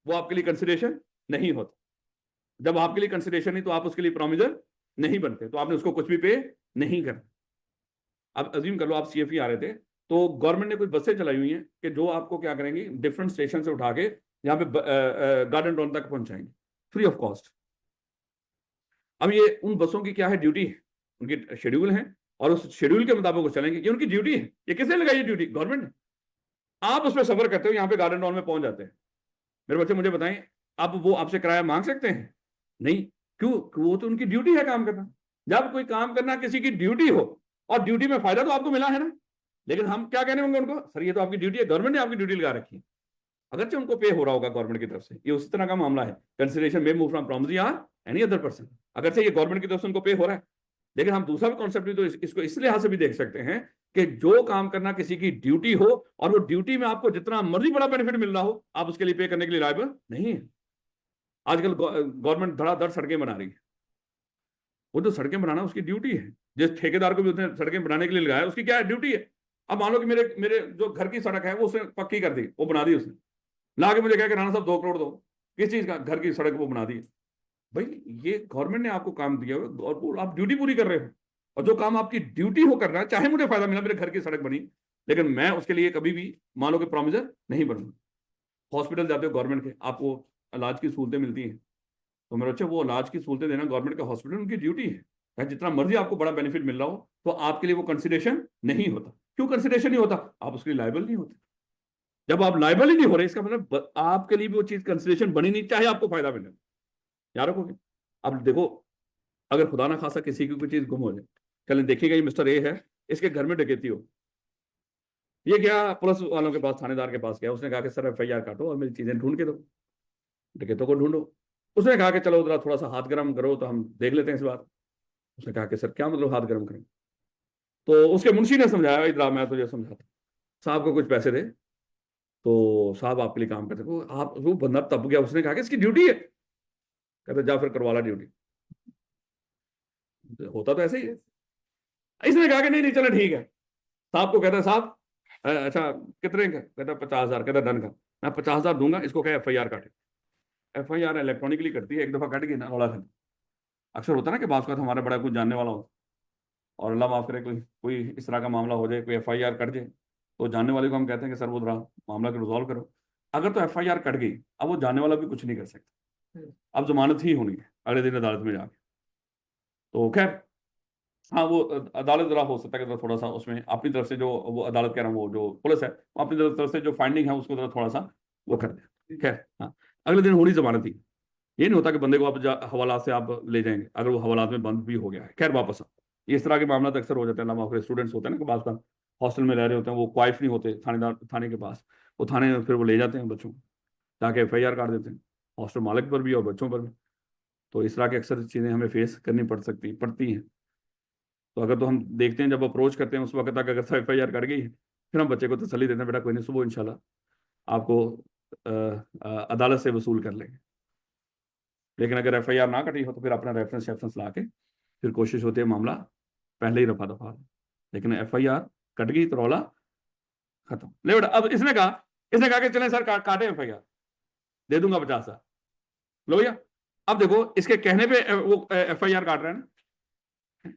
वो आपके लिए कंसिडरेशन नहीं होता। जब आपके लिए कंसिडरेशन नहीं, तो आप उसके लिए प्रोमिजर नहीं बनते, तो आपने उसको कुछ भी पे नहीं करना। अब अज्यूम कर लो आप सीएफई आ रहे थे, तो गवर्नमेंट ने कुछ बसें चलाई हुई हैं कि जो आपको क्या करेंगी, डिफरेंट स्टेशन से उठा के यहाँ पे गार्डन टाउन तक पहुंचाएंगे फ्री ऑफ कॉस्ट। अब ये उन बसों की क्या है, ड्यूटी है, उनकी शेड्यूल है, और उस शेड्यूल के मुताबिक वो चलेंगे, ये उनकी ड्यूटी है। ये किसने लगाई है ड्यूटी? गवर्नमेंट ने। आप उस पर सफर करते हो, यहाँ पे गार्डन टाउन में पहुंच जाते हैं। मेरे बच्चे मुझे बताएं, अब वो आपसे किराया मांग सकते हैं? नहीं। क्यों? वो तो उनकी ड्यूटी है काम करना। जब कोई काम करना किसी की ड्यूटी हो, और ड्यूटी में फायदा तो आपको मिला है ना, लेकिन हम क्या कहने होंगे उनको? सर ये तो आपकी ड्यूटी है, गवर्नमेंट ने आपकी ड्यूटी लगा रखी है। अगरचे उनको पे हो रहा होगा गवर्नमेंट की तरफ से, ये उसी तरह का मामला है। Consideration may move from promise या एनी अदर पर्सन, अगरचे ये गवर्नमेंट की तरफ से उनको पे हो रहा है। लेकिन हम दूसरा भी कॉन्सेप्ट भी तो इसको इस लिहाज से भी देख सकते हैं कि जो काम करना किसी की ड्यूटी हो, और वो ड्यूटी में आपको जितना मर्जी बड़ा बेनिफिट मिल रहा हो, आप उसके लिए पे करने के लिए लायबल नहीं है। आजकल गवर्नमेंट धड़ाधड़ सड़कें बना रही है, वो तो सड़कें बनाना उसकी ड्यूटी है। जिस ठेकेदार को भी उसने सड़कें बनाने के लिए लगाया, उसकी क्या है, ड्यूटी है। अब मान लो कि मेरे मेरे जो घर की सड़क है वो उसने पक्की कर दी, वो बना दी उसने, ला के मुझे कहा कि राणा साहब 2 करोड़ दो, किस चीज का? घर की सड़क वो बना दी। भाई ये गवर्नमेंट ने आपको काम दिया हुआ, और आप ड्यूटी पूरी कर रहे हो, और जो काम आपकी ड्यूटी हो कर रहा है, चाहे मुझे फायदा मिला, मेरे घर की सड़क बनी, लेकिन मैं उसके लिए कभी भी मान लो कि प्रोमिजर नहीं बनूंगा। हॉस्पिटल जाते हो गवर्नमेंट के, आपको इलाज की सहूलतें मिलती हैं, तो मेरे बच्चे वो इलाज की सहूलतें देना गवर्नमेंट का हॉस्पिटल उनकी ड्यूटी है। चाहे जितना मर्जी आपको बड़ा बेनिफिट मिल रहा हो, तो आपके लिए वो कंसिडरेशन नहीं होता। क्यों कंसिडरेशन नहीं होता? आप उसके लिए लायबल नहीं होते। जब आप लायबल ही नहीं हो रहे, इसका मतलब आपके लिए भी वो चीज कंसिडरेशन बनी नहीं, चाहे आपको फायदा मिले। याद रखोगे? अब देखो, अगर खुदा ना खासा किसी की कोई चीज गुम हो जाए, चलें देखिएगा, ये मिस्टर ए है, इसके घर में डकैती हो, ये क्या पुलिस वालों के पास, थानेदार के पास गया, उसने कहा कि सर एफआईआर काटो और मेरी चीजें ढूंढ के दो, डकैतों को ढूंढो। उसने कहा कि चलो उधर थोड़ा सा हाथ गर्म करो तो हम देख लेते हैं इस बात। उसने कहा कि सर क्या मतलब हाथ गर्म करें? तो उसके मुंशी ने समझाया, इधर मैं तुझे समझाता, साहब को कुछ पैसे दे, तो साहब आपके लिए काम करते। आप वो बंदा तब गया, उसने कहा कि इसकी ड्यूटी है, कहते जा फिर करवा ला ड्यूटी। होता तो ऐसे ही है। इसने कहा कि नहीं नहीं चलो ठीक है। साहब को कहता है, साहब अच्छा कितने का? कहता 50,000। कहता डन का, मैं 50,000 दूंगा, इसको क्या एफआईआर काटे। एफआईआर इलेक्ट्रॉनिकली करती है, एक दफा कट गई ना रोड़ा खत्म। अक्सर होता है ना कि बात का हमारा बड़ा कुछ जानने वाला हो, और अल्लाह माफ करे कोई कोई इस तरह का मामला हो जाए, कोई एफआईआर कट जाए, तो जानने वाले को हम कहते हैं कि सर वो जरा मामला को रिजॉल्व करो। अगर तो एफआईआर कट गई, अब वो जानने वाला भी कुछ नहीं कर सकता, अब जमानत ही होनी है अगले दिन अदालत में जाके। तो खैर हाँ, वो अदालत जरा हो सकता है कि थोड़ा सा उसमें अपनी तरफ से, जो वो अदालत कह रहा हूँ, वो जो पुलिस है, वो अपनी तरफ से जो फाइंडिंग है उसको जरा थोड़ा सा वो कर दे। खैर हाँ, अगले दिन होनी जमानत थी। ये नहीं होता कि बंदे को आप हवालात से आप ले जाएंगे, अगर वो हवालात में बंद भी हो गया है। खैर वापस इस तरह के मामला तो अक्सर हो जाते हैं। फिर स्टूडेंट्स होते हैं ना कि बात हॉस्टल में रह रहे होते हैं, वो क्वाइफ नहीं होते थानेदार थाने के पास, वो थाने में फिर वो ले जाते हैं बच्चों को, जाके एफआईआर काट देते हैं, हॉस्टल मालिक पर भी और बच्चों पर भी। तो इस तरह की अक्सर चीज़ें हमें फेस करनी पड़ती हैं। तो अगर तो हम देखते हैं, जब अप्रोच करते हैं उस वक्त तक अगर एफआईआर कर गई, फिर हम बच्चे को तसल्ली देते हैं, बेटा कोई नहीं, सुबह इंशाल्लाह आपको अदालत से वसूल कर लेंगे। लेकिन अगर एफआईआर ना कटी हो तो फिर अपना रेफरेंस ला के फिर कोशिश होती है मामला पहले ही रफा दफा। लेकिन एफआईआर कट गई तो रौला खत्म। ले बेटा, अब इसने कहा कि चलें सर काटे एफआईआर, दे दूंगा 50,000। लो भैया, अब देखो इसके कहने पे वो एफआईआर काट रहा है ना,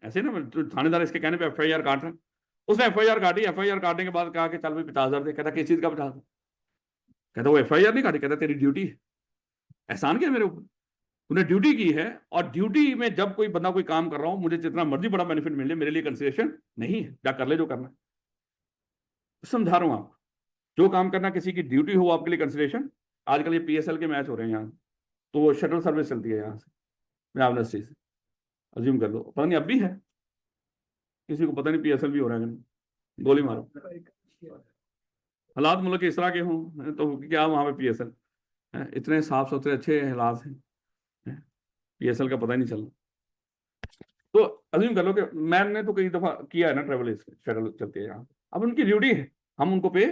ऐसे ना थानेदार इसके कहने पे एफआईआर काट रहे हैं। उसने एफआईआर काटी, एफआईआर काटने के बाद कहा कि चल भाई 50,000 दे। कहता किस चीज का 50,000? कहता वो एफआईआर नहीं काटी। कहता तेरी ड्यूटी है, एहसान क्या मेरे ऊपर, तूने ड्यूटी की है। और ड्यूटी में जब कोई बंदा कोई काम कर रहा हूं, मुझे जितना मर्जी बड़ा बेनिफिट मिल जाए, मेरे लिए कंसिडरेशन नहीं है। जा कर ले जो करना है। समझा रहा हूं आपको, जो काम करना किसी की ड्यूटी हो आपके लिए कंसिडरेशन। आजकल ये पीएसएल के मैच हो रहे हैं यहाँ, तो वो शटल सर्विस चलती है यहाँ से पंजाब यूनिवर्सिटी से, अज्यूम कर लो, पता नहीं अब भी है, किसी को पता नहीं पीएसएल भी हो रहा है कि नहीं। गोली मारो, हालात मुल्क के इस तरह के हों तो क्या वहाँ पे पीएसएल इतने साफ सुथरे अच्छे हालात हैं, पीएसएल का पता ही नहीं चल रहा। तो अज्यूम कर लो कि मैंने तो कई दफा किया है ना ट्रेवल, इसके शटल चलती है यहाँ, अब उनकी ड्यूटी है, हम उनको पे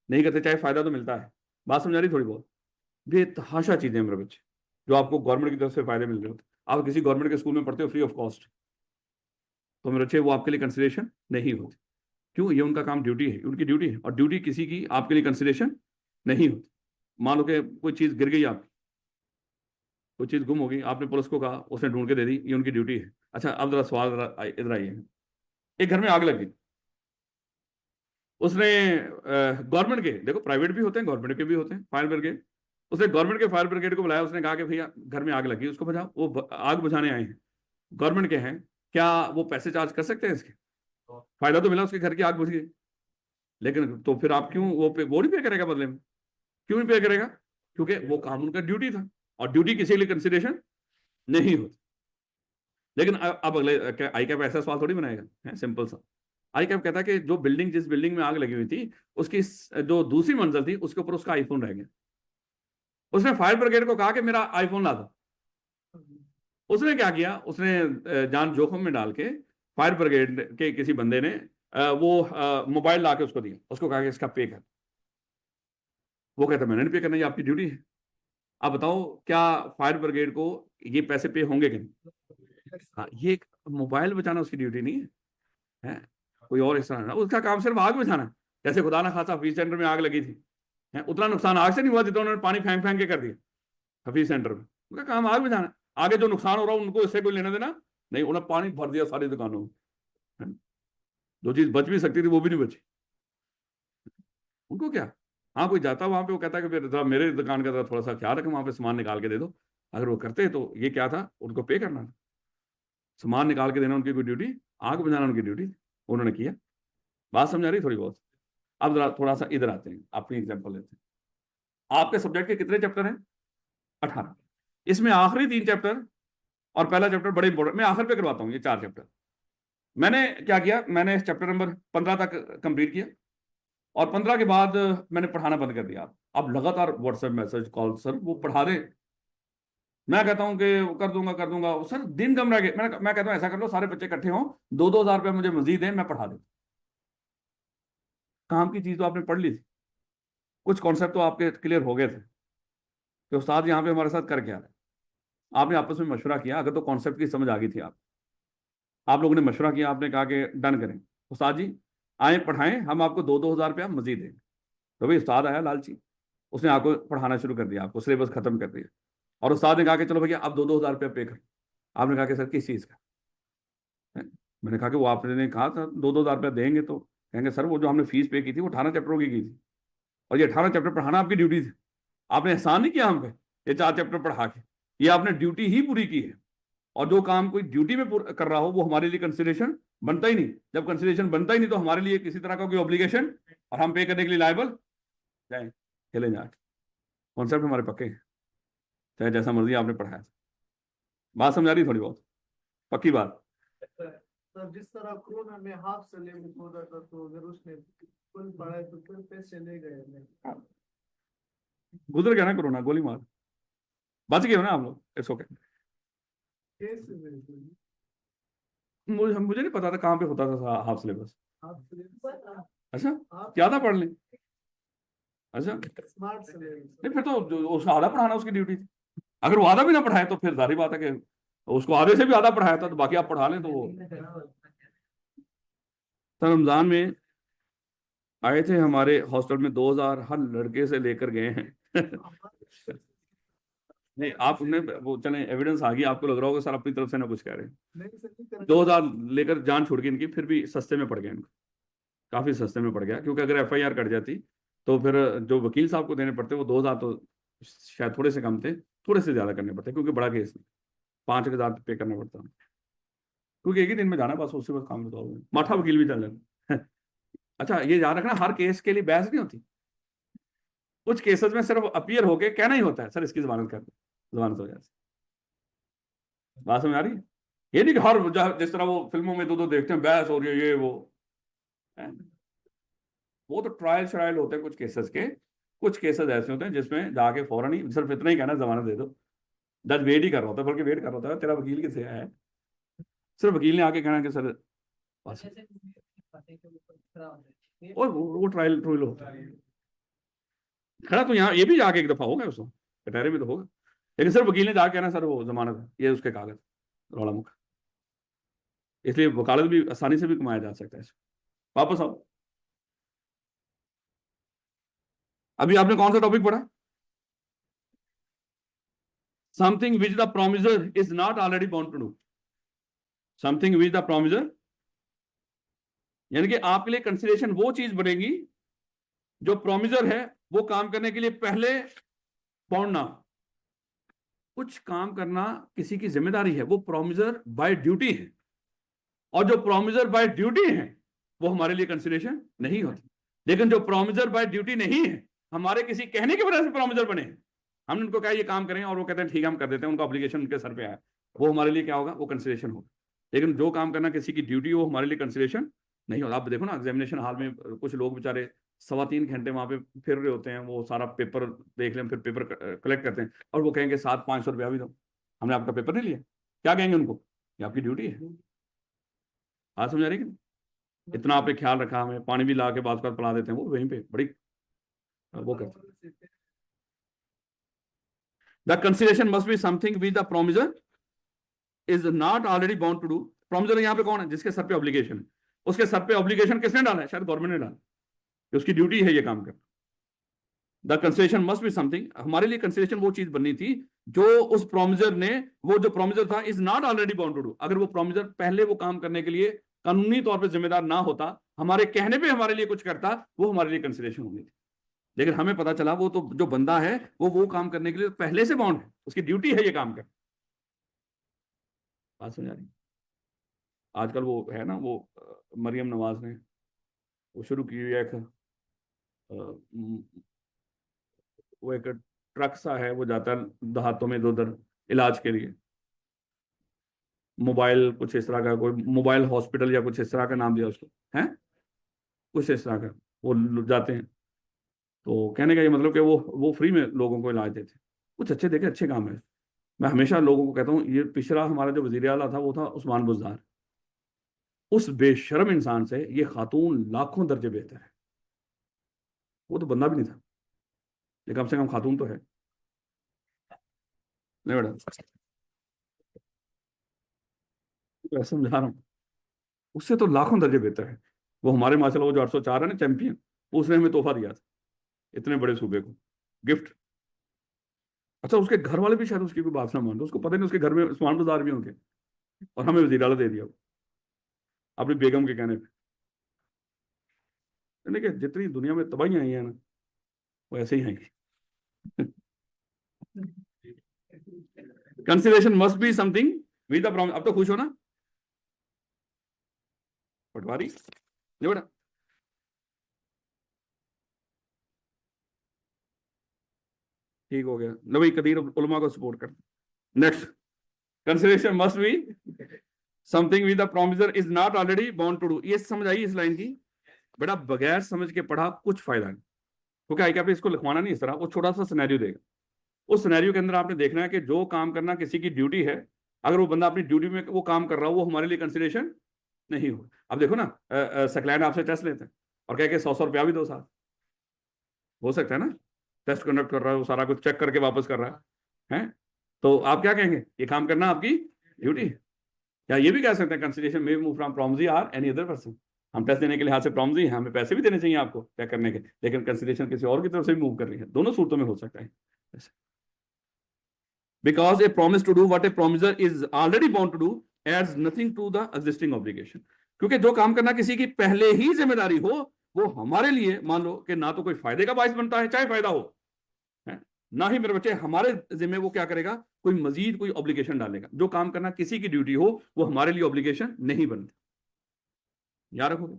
नहीं करते, चाहे फायदा तो मिलता है। बात समझा रही थोड़ी बहुत? बेतहाशा चीजें मेरे बच्चे, जो आपको गवर्नमेंट की तरफ से फायदे मिल रहे होते। आप किसी गवर्नमेंट के स्कूल में पढ़ते हो फ्री ऑफ कॉस्ट, तो मेरे बच्चे वो आपके लिए कंसिडरेशन नहीं होती। क्यों? ये उनका काम, ड्यूटी है, उनकी ड्यूटी है। और ड्यूटी किसी की आपके लिए कंसिडरेशन नहीं होती। मान लो कि कोई चीज़ गिर गई आपकी, कोई चीज़ गुम हो गई, आपने पुलिस को कहा, उसने ढूंढ के दे दी, ये उनकी ड्यूटी है। अच्छा, अब जरा सवाल इधर आइए। एक घर में आग लग गई, उसने गवर्नमेंट के, देखो प्राइवेट भी होते हैं गवर्नमेंट के भी होते हैं, फायर ब्रिगेड, उसने गवर्नमेंट के फायर ब्रिगेड को बुलाया। उसने कहा कि भैया घर में आग लगी, उसको बुझाओ। वो आग बुझाने आए हैं, गवर्नमेंट के हैं, क्या वो पैसे चार्ज कर सकते हैं इसके? फायदा तो मिला, उसके घर की आग बुझ गई। लेकिन तो फिर आप क्यों वो नहीं पे करेगा बदले में? क्यों नहीं पे करेगा? क्योंकि वो कानून का ड्यूटी था, और ड्यूटी किसी के लिए कंसिडरेशन नहीं होती। लेकिन अब अगले आई कैप ऐसा सवाल थोड़ी बनाएगा, है सिंपल सा। आई कैप कहता है कि जो बिल्डिंग, जिस बिल्डिंग में आग लगी हुई थी, उसकी जो दूसरी मंजिल थी, उसके ऊपर उसका आईफोन रह गया। उसने फायर ब्रिगेड को कहा कि मेरा आईफोन ला दो। उसने क्या किया, उसने जान जोखिम में डाल के फायर ब्रिगेड के किसी बंदे ने वो मोबाइल ला के उसको दिया, उसको कहा कि इसका पे कर। वो कहता मैंने नहीं पे करना, ये आपकी ड्यूटी है। आप बताओ, क्या फायर ब्रिगेड को ये पैसे पे होंगे कि नहीं? हाँ, ये मोबाइल बचाना उसकी ड्यूटी नहीं है, कोई और इस तरह ना, उसका काम सिर्फ आग बुझाना। जैसे खुदा ना खासा हफीज सेंटर में आग लगी थी, है, उतना नुकसान आग से नहीं हुआ जितना उन्होंने पानी फेंक फेंक के कर दिया हफीज सेंटर में। उनका काम आग बुझाना, आगे जो नुकसान हो रहा है उनको इससे कोई लेना देना नहीं। उन्होंने पानी भर दिया सारी दुकानों में, जो चीज बच भी सकती थी वो भी नहीं बची। उनको क्या? हाँ, कोई जाता वहां पे, वो कहता कि फिर जरा मेरे दुकान का थोड़ा सा ख्याल रखें, वहां पे सामान निकाल के दे दो। अगर वो करते तो ये क्या था, उनको पे करना था, सामान निकाल के देना उनकी कोई ड्यूटी, आग बुझाना उनकी ड्यूटी, उन्होंने किया। बात समझ आ रही थोड़ी बहुत? अब जरा थोड़ा सा इधर आते हैं, अपनी एग्जाम्पल लेते हैं। आपके सब्जेक्ट के कितने चैप्टर हैं? 18। इसमें आखिरी 3 चैप्टर और पहला चैप्टर बड़े इंपॉर्टेंट, मैं आखिर पे करवाता हूँ ये 4 चैप्टर। मैंने क्या किया, मैंने चैप्टर नंबर 15 तक कंप्लीट किया, और 15 के बाद मैंने पढ़ाना बंद कर दिया। अब लगातार व्हाट्सएप मैसेज कॉल, सर वो पढ़ा दें। मैं कहता हूँ कि कर दूंगा सर, दिन कम रह गए। मैं कहता हूँ ऐसा कर लो, सारे बच्चे इकट्ठे हों, 2-2 हज़ार रुपये मुझे मजीद दें, मैं पढ़ा दूँ। काम की चीज तो आपने पढ़ ली थी, कुछ कॉन्सेप्ट तो आपके क्लियर हो गए थे कि उस्ताद यहाँ पे हमारे साथ कर क्या रहे। आपने आपस में मशवरा किया, अगर तो कॉन्सेप्ट की समझ आ गई थी, आप लोगों ने मशवरा किया, आपने कहा कि डन करें उस्ताद जी, आए पढ़ाएं, हम आपको 2-2 हज़ार रुपया मजीद देंगे। तो भाई उस्ताद आया लालची, उसने आपको पढ़ाना शुरू कर दिया, आपको सिलेबस खत्म कर दिया। और उस्ताद ने कहा कि चलो भैया आप 2-2 हज़ार रुपया पे कर। आपने कहा कि सर किस चीज़ का? मैंने कहा कि वो आपने कहा था 2-2 हज़ार रुपया देंगे, तो कहेंगे सर वो जो हमने फीस पे की थी वो 18 चैप्टरों की थी, और ये 18 चैप्टर पढ़ाना आपकी ड्यूटी थी। आपने एहसान नहीं किया हम पे ये 4 चैप्टर पढ़ा के, ये आपने ड्यूटी ही पूरी की है। और जो काम कोई ड्यूटी में कर रहा हो वो हमारे लिए कंसिडरेशन बनता ही नहीं। जब कंसिडरेशन बनता ही नहीं तो हमारे लिए किसी तरह का कोई ऑब्लिगेशन, और हम पे करने के लिए लायबल जाए, चले जाए। कॉन्सेप्ट हमारे पक्के हैं, चाहे जैसा मर्जी आपने पढ़ाया। बात समझ आ रही थोड़ी बहुत? पक्की बात? सर जिस तरह कोरोना में हाफ से ले होता था, तो अगर उसने फुल पढ़ाई तो फिर पैसे ले गए। गुजर गया ना कोरोना, गोली मार, बच गए हो ना आप लोग, इट्स ओके। कैसे मिलते? मुझे नहीं पता था कहाँ पे होता था हाफ सिलेबस। आप अच्छा, क्या था पढ़ लें। अच्छा स्मार्ट सैलरी नहीं, फिर तो उसका आधा पढ़ाना उसकी ड्यूटी थी। अगर वो आधा भी ना पढ़ाए तो फिर जारी बात है कि उसको आधे से भी आधा पढ़ाया था, तो बाकी आप पढ़ा लें तो वो। सर रमजान में आए थे हमारे हॉस्टल में 2000 हर लड़के से लेकर गए हैं। नहीं आपने वो चले एविडेंस आ गई, आपको लग रहा होगा सर अपनी तरफ से ना कुछ कह रहे हैं। नहीं सर 2000 लेकर जान छोड़ गई इनकी, फिर भी सस्ते में पड़ गया इनको, काफी सस्ते में पड़ गया, क्योंकि अगर एफआईआर कट जाती तो फिर जो वकील साहब को देने पड़ते वो 2000 तो शायद थोड़े से कम थे, थोड़े से ज्यादा करने पड़ते, क्योंकि बड़ा केस 5000 पे करना पड़ता, क्योंकि एक ही दिन में जाना बस, उससे बस काम बताओ, माठा वकील भी चल जाए। अच्छा ये याद रखना, हर केस के लिए बहस नहीं होती, कुछ केसेस में सिर्फ अपीयर होके कहना ही होता है सर इसकी जमानत कर दो, जमानत हो जाए। बात समझ आ रही है? ये नहीं कि हर जिस तरह वो फिल्मों में दो देखते हैं बहस हो रही है ये वो है। वो तो ट्रायल श्रायल होते हैं कुछ केसेस के, कुछ केसेस ऐसे होते हैं जिसमें जाके फौरन ही सिर्फ इतना ही कहना जमानत दे दो, जज वेट ही कर रहा होता है, बल्कि वेट कर रहा होता है तेरा वकील किसे आया है, सिर्फ वकील ने आके कहना कि सर बस। और वो ट्रायल ट्रायल होता है खड़ा, तो यहाँ ये भी जाके एक दफा होगा उसको कटहरे में तो होगा, लेकिन सिर्फ वकील ने जाके कहना सर वो जमानत है, ये उसके कागज रौला मुख, इसलिए वकालत भी आसानी से भी कमाया जा सकता है। वापस आओ, अभी आपने कौन सा टॉपिक पढ़ा? Something which the promisor is not already bound to do, something which the promisor, यानी कि आपके लिए कंसिडरेशन वो चीज बनेगी जो प्रोमिसर है वो काम करने के लिए पहले बाउंड ना। कुछ काम करना किसी की जिम्मेदारी है, वो प्रोमिसर बाय ड्यूटी है, और जो प्रोमिसर बाय ड्यूटी है वो हमारे लिए कंसिडरेशन नहीं होती। लेकिन जो प्रोमिसर बाय ड्यूटी नहीं है, हमारे किसी कहने की वजह से प्रोमिसर बने, हमने उनको कहा ये काम करें और वो कहते हैं ठीक है हम कर देते हैं, उनका ऑब्लिगेशन उनके सर पे आया, वो हमारे लिए क्या होगा, वो कंसिडरेशन होगा। लेकिन जो काम करना किसी की ड्यूटी हो हमारे लिए कंसिडरेशन नहीं होगा। आप देखो ना एग्जामिनेशन हॉल में कुछ लोग बेचारे 3.25 घंटे वहां पे फिर रहे होते हैं, वो सारा पेपर देख लें, फिर पेपर कलेक्ट करते हैं और वो कहेंगे 700-500 रुपया भी दो, हमने आपका पेपर नहीं लिया। क्या कहेंगे उनको, ये आपकी ड्यूटी है। आज समझा रही कि इतना आपने ख्याल रखा, हमें पानी भी ला के बाद पिला देते हैं, वो वहीं पे बड़ी वो करते हैं। The consideration must be something which the promisor is not already bound to do. Promisor यहाँ पे कौन है, जिसके सर पे ऑब्लिगेशन है, उसके सर पे ऑब्लिगेशन किसने डाला है, शायद गवर्नमेंट ने डाला, उसकी ड्यूटी है ये काम करना। The consideration must be something, हमारे लिए कंसिडरेशन वो चीज बननी थी जो उस प्रोमिसर ने, वो जो प्रोमिसर था is not already bound to do, अगर वो प्रोमिसर पहले वो काम करने के लिए कानूनी तौर पर जिम्मेदार ना होता, हमारे कहने पे हमारे लिए कुछ करता, वो हमारे लिए कंसिडरेशन होनी थी। लेकिन हमें पता चला वो तो जो बंदा है वो काम करने के लिए पहले से बाउंड है, उसकी ड्यूटी है ये काम कर। बात समझ आ रही? आजकल वो है ना वो मरियम नवाज ने वो शुरू की हुई है एक वो एक ट्रक सा है, वो जाता है देहातों में इधर उधर इलाज के लिए, मोबाइल कुछ इस तरह का, कोई मोबाइल हॉस्पिटल या कुछ इस तरह का नाम दिया उसको है, कुछ इस तरह का, वो जाते हैं। तो कहने का ये मतलब कि वो फ्री में लोगों को इलाज देते, कुछ अच्छे देखे अच्छे काम है। मैं हमेशा लोगों को कहता हूँ, ये पिछला हमारा जो वजीर आला था वो था उस्मान बुज़दार, उस बेशरम इंसान से ये खातून लाखों दर्जे बेहतर है। वो तो बंदा भी नहीं था, लेकिन कम से कम खातून तो है। नहीं बेटा तो समझा रहा हूँ, उससे तो लाखों दर्जे बेहतर है। वो हमारे माशाल्लाह वो जो 804 है ना चैंपियन, उसने हमें तोहफा दिया था इतने बड़े सूबे को, गिफ्ट। अच्छा उसके घर वाले भी शायद उसकी कोई बात ना मानते, उसको पता नहीं उसके घर में उस्मान बुज़दार भी होंगे, और हमें वजीर आला दे दिया अपनी बेगम के कहने पे। यानी कि जितनी दुनिया में तबाहियां आई हैं ना वो ऐसे ही आएंगी। Consideration must be something with the promise. अब तो खुश हो ना पटवारी, ये बेटा ठीक हो गया, नबी कदीर उलमा को सपोर्ट कर। Next, consideration must be something with the promisor is not already bound to do. ये समझ आई इस लाइन की? बेटा बगैर समझ के पढ़ा कुछ फायदा नहीं, क्योंकि आई कैप इसको लिखवाना नहीं इस तरह, वो छोटा सा सिनेरियो देगा, उस सिनेरियो के अंदर आपने देखना है कि जो काम करना किसी की ड्यूटी है, अगर वो बंदा अपनी ड्यूटी में वो काम कर रहा हो वो हमारे लिए कंसिडरेशन नहीं हो। अब देखो ना सकलैंड आपसे टेस्ट लेते हैं और कह के 100 रुपया भी दो साथ, हो सकता है ना, टेस्ट कंडक्ट कर रहा है, वो सारा कुछ चेक करके वापस कर रहा है, तो आप क्या कहेंगे, ये काम करना आपकी ड्यूटी। या ये भी कह सकते हैं consideration may move from promisee or any other person, हम टेस्ट देने के लिहाज से प्रॉम्जी हैं, हमें पैसे भी देने चाहिए आपको चेक करने के, लेकिन कंसिडरेशन किसी और की तरफ से भी मूव कर रही है, दोनों सूरतों में हो सकता है। Because a promise to do what a promisor is already bound to do adds nothing to the existing obligation, क्योंकि जो काम करना किसी की पहले ही जिम्मेदारी हो, वो हमारे लिए मान लो कि ना तो कोई फायदे का बायस बनता है, चाहे फायदा हो, है ना ही मेरे बच्चे हमारे जिम्मे वो क्या करेगा, कोई मजीद कोई ऑब्लिगेशन डालेगा। जो काम करना किसी की ड्यूटी हो वो हमारे लिए ऑब्लिगेशन नहीं बनती, याद रखोगे।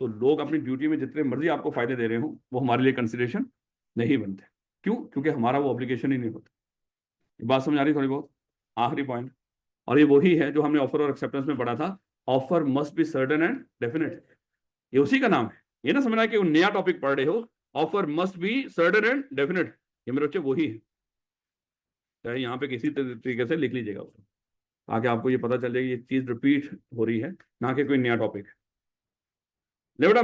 तो लोग अपनी ड्यूटी में जितने मर्जी आपको फायदे दे रहे हो वो हमारे लिए कंसिडरेशन नहीं बनते, क्यों, क्योंकि हमारा वो ऑब्लिगेशन ही नहीं होता। ये बात समझ आ रही थोड़ी बहुत। आखिरी पॉइंट, और ये वही है जो हमने ऑफर और एक्सेप्टेंस में पढ़ा था, offer must be certain and definite, ये उसी का नाम है। ये ना समझना कि वो नया टॉपिक पढ़ रहे हो, offer must be certain and definite, ये मेरे बच्चे वही है। चाहे यहाँ पे किसी तरीके से लिख लीजिएगा उसको, आगे आपको ये पता चल जाएगी ये चीज रिपीट हो रही है, ना कि कोई नया टॉपिक है। ले बेटा,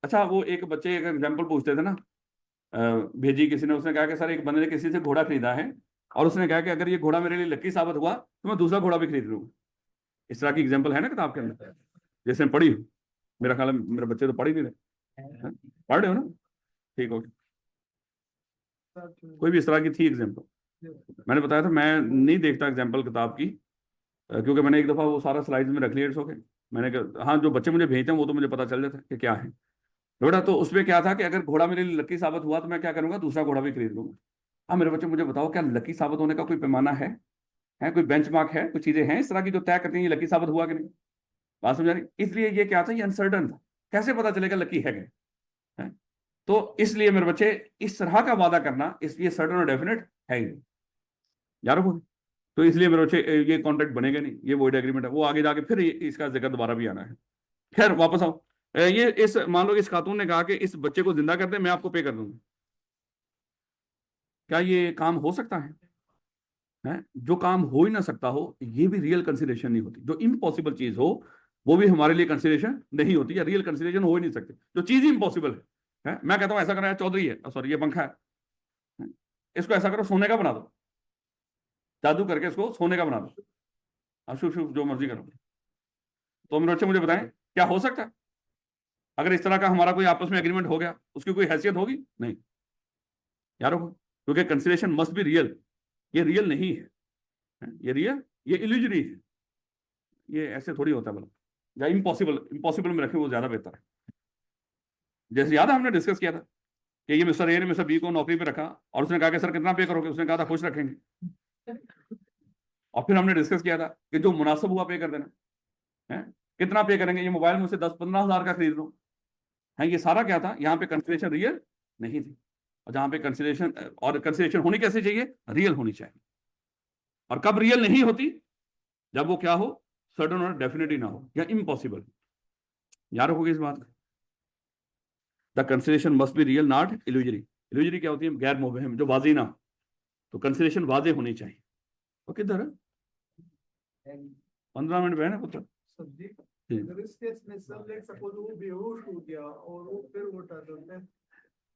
अच्छा वो एक बच्चे एक एग्जाम्पल पूछते थे ना, भेजी किसी ने, उसने कहा कि सर एक बंदे ने किसी से घोड़ा खरीदा है और उसने कहा कि अगर ये घोड़ा मेरे लिए लकी साबित हुआ तो मैं दूसरा घोड़ा भी खरीद लूंगा। इस तरह की एग्जाम्पल है ना किताब के अंदर, जैसे पढ़ी हो, मेरा ख्याल है मेरे बच्चे तो पढ़ ही नहीं रहे, पढ़ रहे हो ना, ठीक हो, कोई भी इस तरह की थी एग्जाम्पल। मैंने बताया था मैं नहीं देखता एग्जाम्पल किताब की, क्योंकि मैंने एक दफ़ा वो सारा स्लाइड्स में रख लिया इट्स ओके। मैंने कहा हाँ जो बच्चे मुझे भेजते हैं वो तो मुझे पता चल जाता है कि क्या है। बेटा तो उसमें क्या था कि अगर घोड़ा मेरे लिए लकी साबित हुआ तो मैं क्या करूंगा, दूसरा घोड़ा भी खरीद लूंगा। हाँ मेरे बच्चे मुझे बताओ क्या लकी साबित होने का कोई पैमाना है कोई बेंचमार्क है, कोई चीजें हैं इस तरह की जो तय करती हैं ये लकी साबित हुआ कि नहीं। बात समझा रही, इसलिए ये क्या था, ये अनसर्टन था, कैसे पता चलेगा लकी है कि है? तो इसलिए मेरे बच्चे इस तरह का वादा करना इसलिए सर्टन और डेफिनेट है ही नहीं, यार रखो। तो इसलिए मेरे बच्चे ये कॉन्ट्रैक्ट बनेगा नहीं, ये वॉइड एग्रीमेंट है, वो आगे जाके फिर इसका जिक्र दोबारा भी आना है। खैर वापस आओ, ये इस मान लो इस खातून ने कहा कि इस बच्चे को जिंदा कर दे मैं आपको पे कर दूंगा, क्या ये काम हो सकता है? जो काम हो ही ना सकता हो ये भी रियल कंसिडरेशन नहीं होती, जो इम्पॉसिबल चीज हो वो भी हमारे लिए कंसिडरेशन नहीं होती, या रियल कंसिडरेशन हो ही नहीं सकती। जो चीज ही इम्पॉसिबल है, मैं कहता हूं ऐसा करो, चौधरी है सॉरी ये पंखा है, इसको ऐसा करो सोने का बना दो, जादू करके इसको सोने का बना दो, अशुभ शुभ जो मर्जी करो, तो मेरे बच्चे मुझे बताएं क्या हो सकता है? अगर इस तरह का हमारा कोई आपस में एग्रीमेंट हो गया उसकी कोई हैसियत होगी नहीं, यार हो, क्योंकि कंसिडरेशन मस्ट बी रियल, ये रियल नहीं है, ये रियल, ये इल्यूजरी है, ये ऐसे थोड़ी होता है बोला, या इम्पॉसिबल, इम्पॉसिबल में रखें वो ज्यादा बेहतर है। जैसे याद है हमने डिस्कस किया था कि ये मिस्टर ए ने मिस्टर बी को नौकरी पे रखा और उसने कहा कि सर कितना पे करोगे, उसने कहा था खुश रखेंगे, और फिर हमने डिस्कस किया था कि जो मुनासिब हुआ पे कर देना है, कितना पे करेंगे, ये मोबाइल मुझसे 10-15 हज़ार का खरीद लो, है ये सारा क्या था, यहाँ पे कंसिडरेशन रियल नहीं थी, और जहां पे कंसिडरेशन, और कंसिडरेशन होनी कैसे चाहिए, रियल होनी चाहिए, और कब रियल नहीं होती, जब वो क्या हो, सर्टन और डेफिनेटली ना हो या इम्पॉसिबल, याद रखोगे इस बात। The consideration must be real not illusory, illusory क्या होती है, गैर मुबहम, जो वाजी ना, तो कंसिडरेशन वाजे होनी चाहिए। तो किधर है 15 मिनट बहन है पुत्र सब्जी, अगर इस केस में सब लेट सपोज वो बेहोश हो गया और वो फिर उठा, तो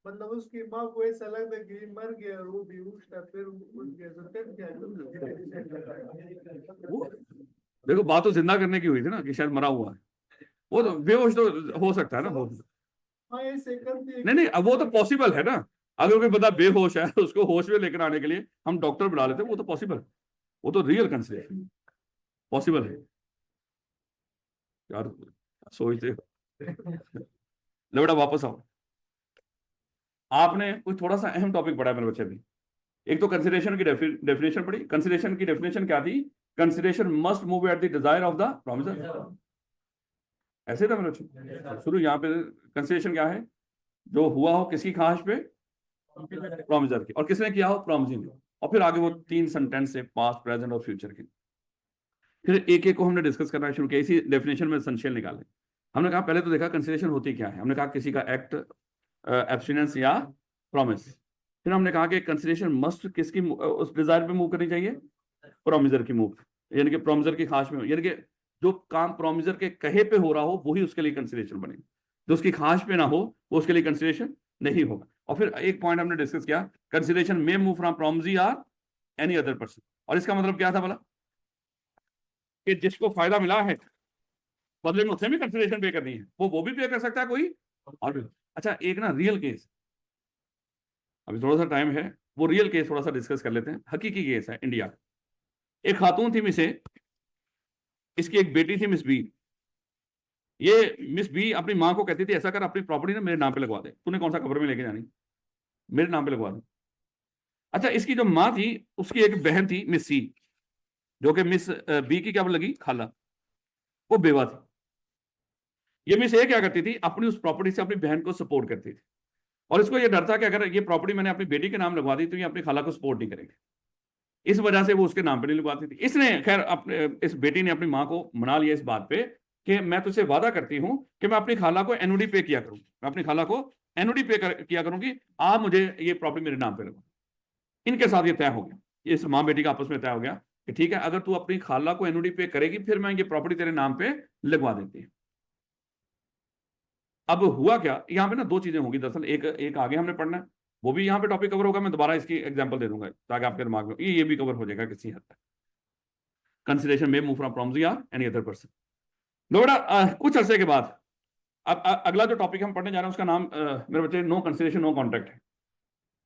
मतलब उसकी माँ को ऐसा लगता है कि मर गया और वो बेहोश था फिर उठ गया, तो फिर क्या देखो बात तो जिंदा करने की हुई थी ना कि शायद मरा हुआ है, वो तो बेहोश तो हो सकता है ना, हो हाँ ऐसे करती है। नहीं अब वो तो पॉसिबल है ना, अगर कोई बंदा बेहोश है तो उसको होश में लेकर आने के लिए हम डॉक्टर बुला लेते हैं, वो तो पॉसिबल, वो तो रियल कंसिडरेशन पॉसिबल है यार, सोचते लो बेटा वापस आओ। आपने कुछ थोड़ा सा अहम टॉपिक पढ़ा है मेरे बच्चे भी, एक तो कंसिडरेशन की डेफिनेशन पढ़ी, कंसिडरेशन की डेफिनेशन क्या थी, consideration must move at the desire of the promiser, ऐसे था मेरे बच्चे शुरू, यहाँ पे कंसिडरेशन क्या है, जो हुआ हो किसकी ख्वाहिश पे, प्रॉमिसर की, और किसने किया हो, प्रॉमिसिंग ने, और फिर आगे वो 3 सेंटेंस से पास्ट प्रेजेंट और फ्यूचर की, फिर एक एक को हमने डिस्कस करना शुरू किया, इसी डेफिनेशन में संशय निकाले। हमने कहा पहले तो देखा कंसिडरेशन होती क्या है, हमने कहा किसी का एक्ट, एब्स्टिनेंस या प्रॉमिस, फिर हमने कहा कि कंसिडरेशन मस्ट किसकी उस डिजायर पे मूव करनी चाहिए, प्रोमिजर की मूव, यानी कि प्रोमिजर की ख्वाहिश में, यानी कि जो काम प्रोमिजर के कहे पे हो रहा हो वही उसके लिए कंसिडरेशन बने। जो उसकी ख्वाहिश पे ना हो वो उसके लिए कंसिडरेशन नहीं होगा। और फिर एक पॉइंट हमने डिस्कस किया, consideration may move from promisee or any other person. और इसका मतलब क्या था बोला कि जिसको फायदा मिला है बदले में उससे भी कंसिडरेशन पे करनी है, वो भी पे कर सकता है कोई और भी। अच्छा, एक ना रियल केस, अभी थोड़ा सा टाइम है, वो रियल केस थोड़ा सा डिस्कस कर लेते हैं। हकीकी केस है इंडिया। एक खातून थी मिस ए, इसकी एक बेटी थी मिस बी। ये मिस बी अपनी माँ को कहती थी ऐसा कर, अपनी प्रॉपर्टी ना मेरे नाम पे लगवा दे, तूने कौन सा खबर में लेके जानी, मेरे नाम पे लगवा दे। अच्छा, इसकी जो माँ थी उसकी एक बहन थी मिस सी, जो कि मिस बी की क्या लगी, खाला। वो बेवा थी। ये मिस ए क्या करती थी, अपनी उस प्रॉपर्टी से अपनी बहन को सपोर्ट करती थी। और इसको ये डर था कि अगर ये प्रॉपर्टी मैंने अपनी बेटी के नाम लगवा दी तो ये अपनी खाला को सपोर्ट नहीं करेंगे, इस वजह से वो उसके नाम पे नहीं लगवाती थी। इसने खैर अपने इस बेटी ने अपनी माँ को मना लिया इस बात पे कि मैं तुझसे वादा करती हूं कि मैं अपनी खाला को एनुटी पे किया करूं, मैं अपनी खाला को एनुटी किया करूंगी, आप मुझे ये प्रॉपर्टी मेरे नाम पे लगवा। इनके साथ ये तय हो गया, इस माँ बेटी का आपस में तय हो गया कि ठीक है, अगर तू अपनी खाला को एनुटी पे करेगी फिर मैं ये प्रॉपर्टी तेरे नाम पे लगवा देती है। अब हुआ क्या, यहाँ पे ना दो चीजें होंगी दरअसल, एक एक आगे हमने पढ़ना है, वो भी यहाँ पे टॉपिक कवर होगा, मैं दोबारा इसकी एग्जांपल दे दूंगा ताकि आपके दिमाग में ये भी कवर हो जाएगा किसी हद तक। Consideration may move from promisee or any other person. No बेटा, कुछ अरसे के बाद अब अगला जो टॉपिक हम पढ़ने जा रहे हैं उसका नाम मेरे बच्चे नो कंसिडरेशन नो कॉन्ट्रैक्ट है।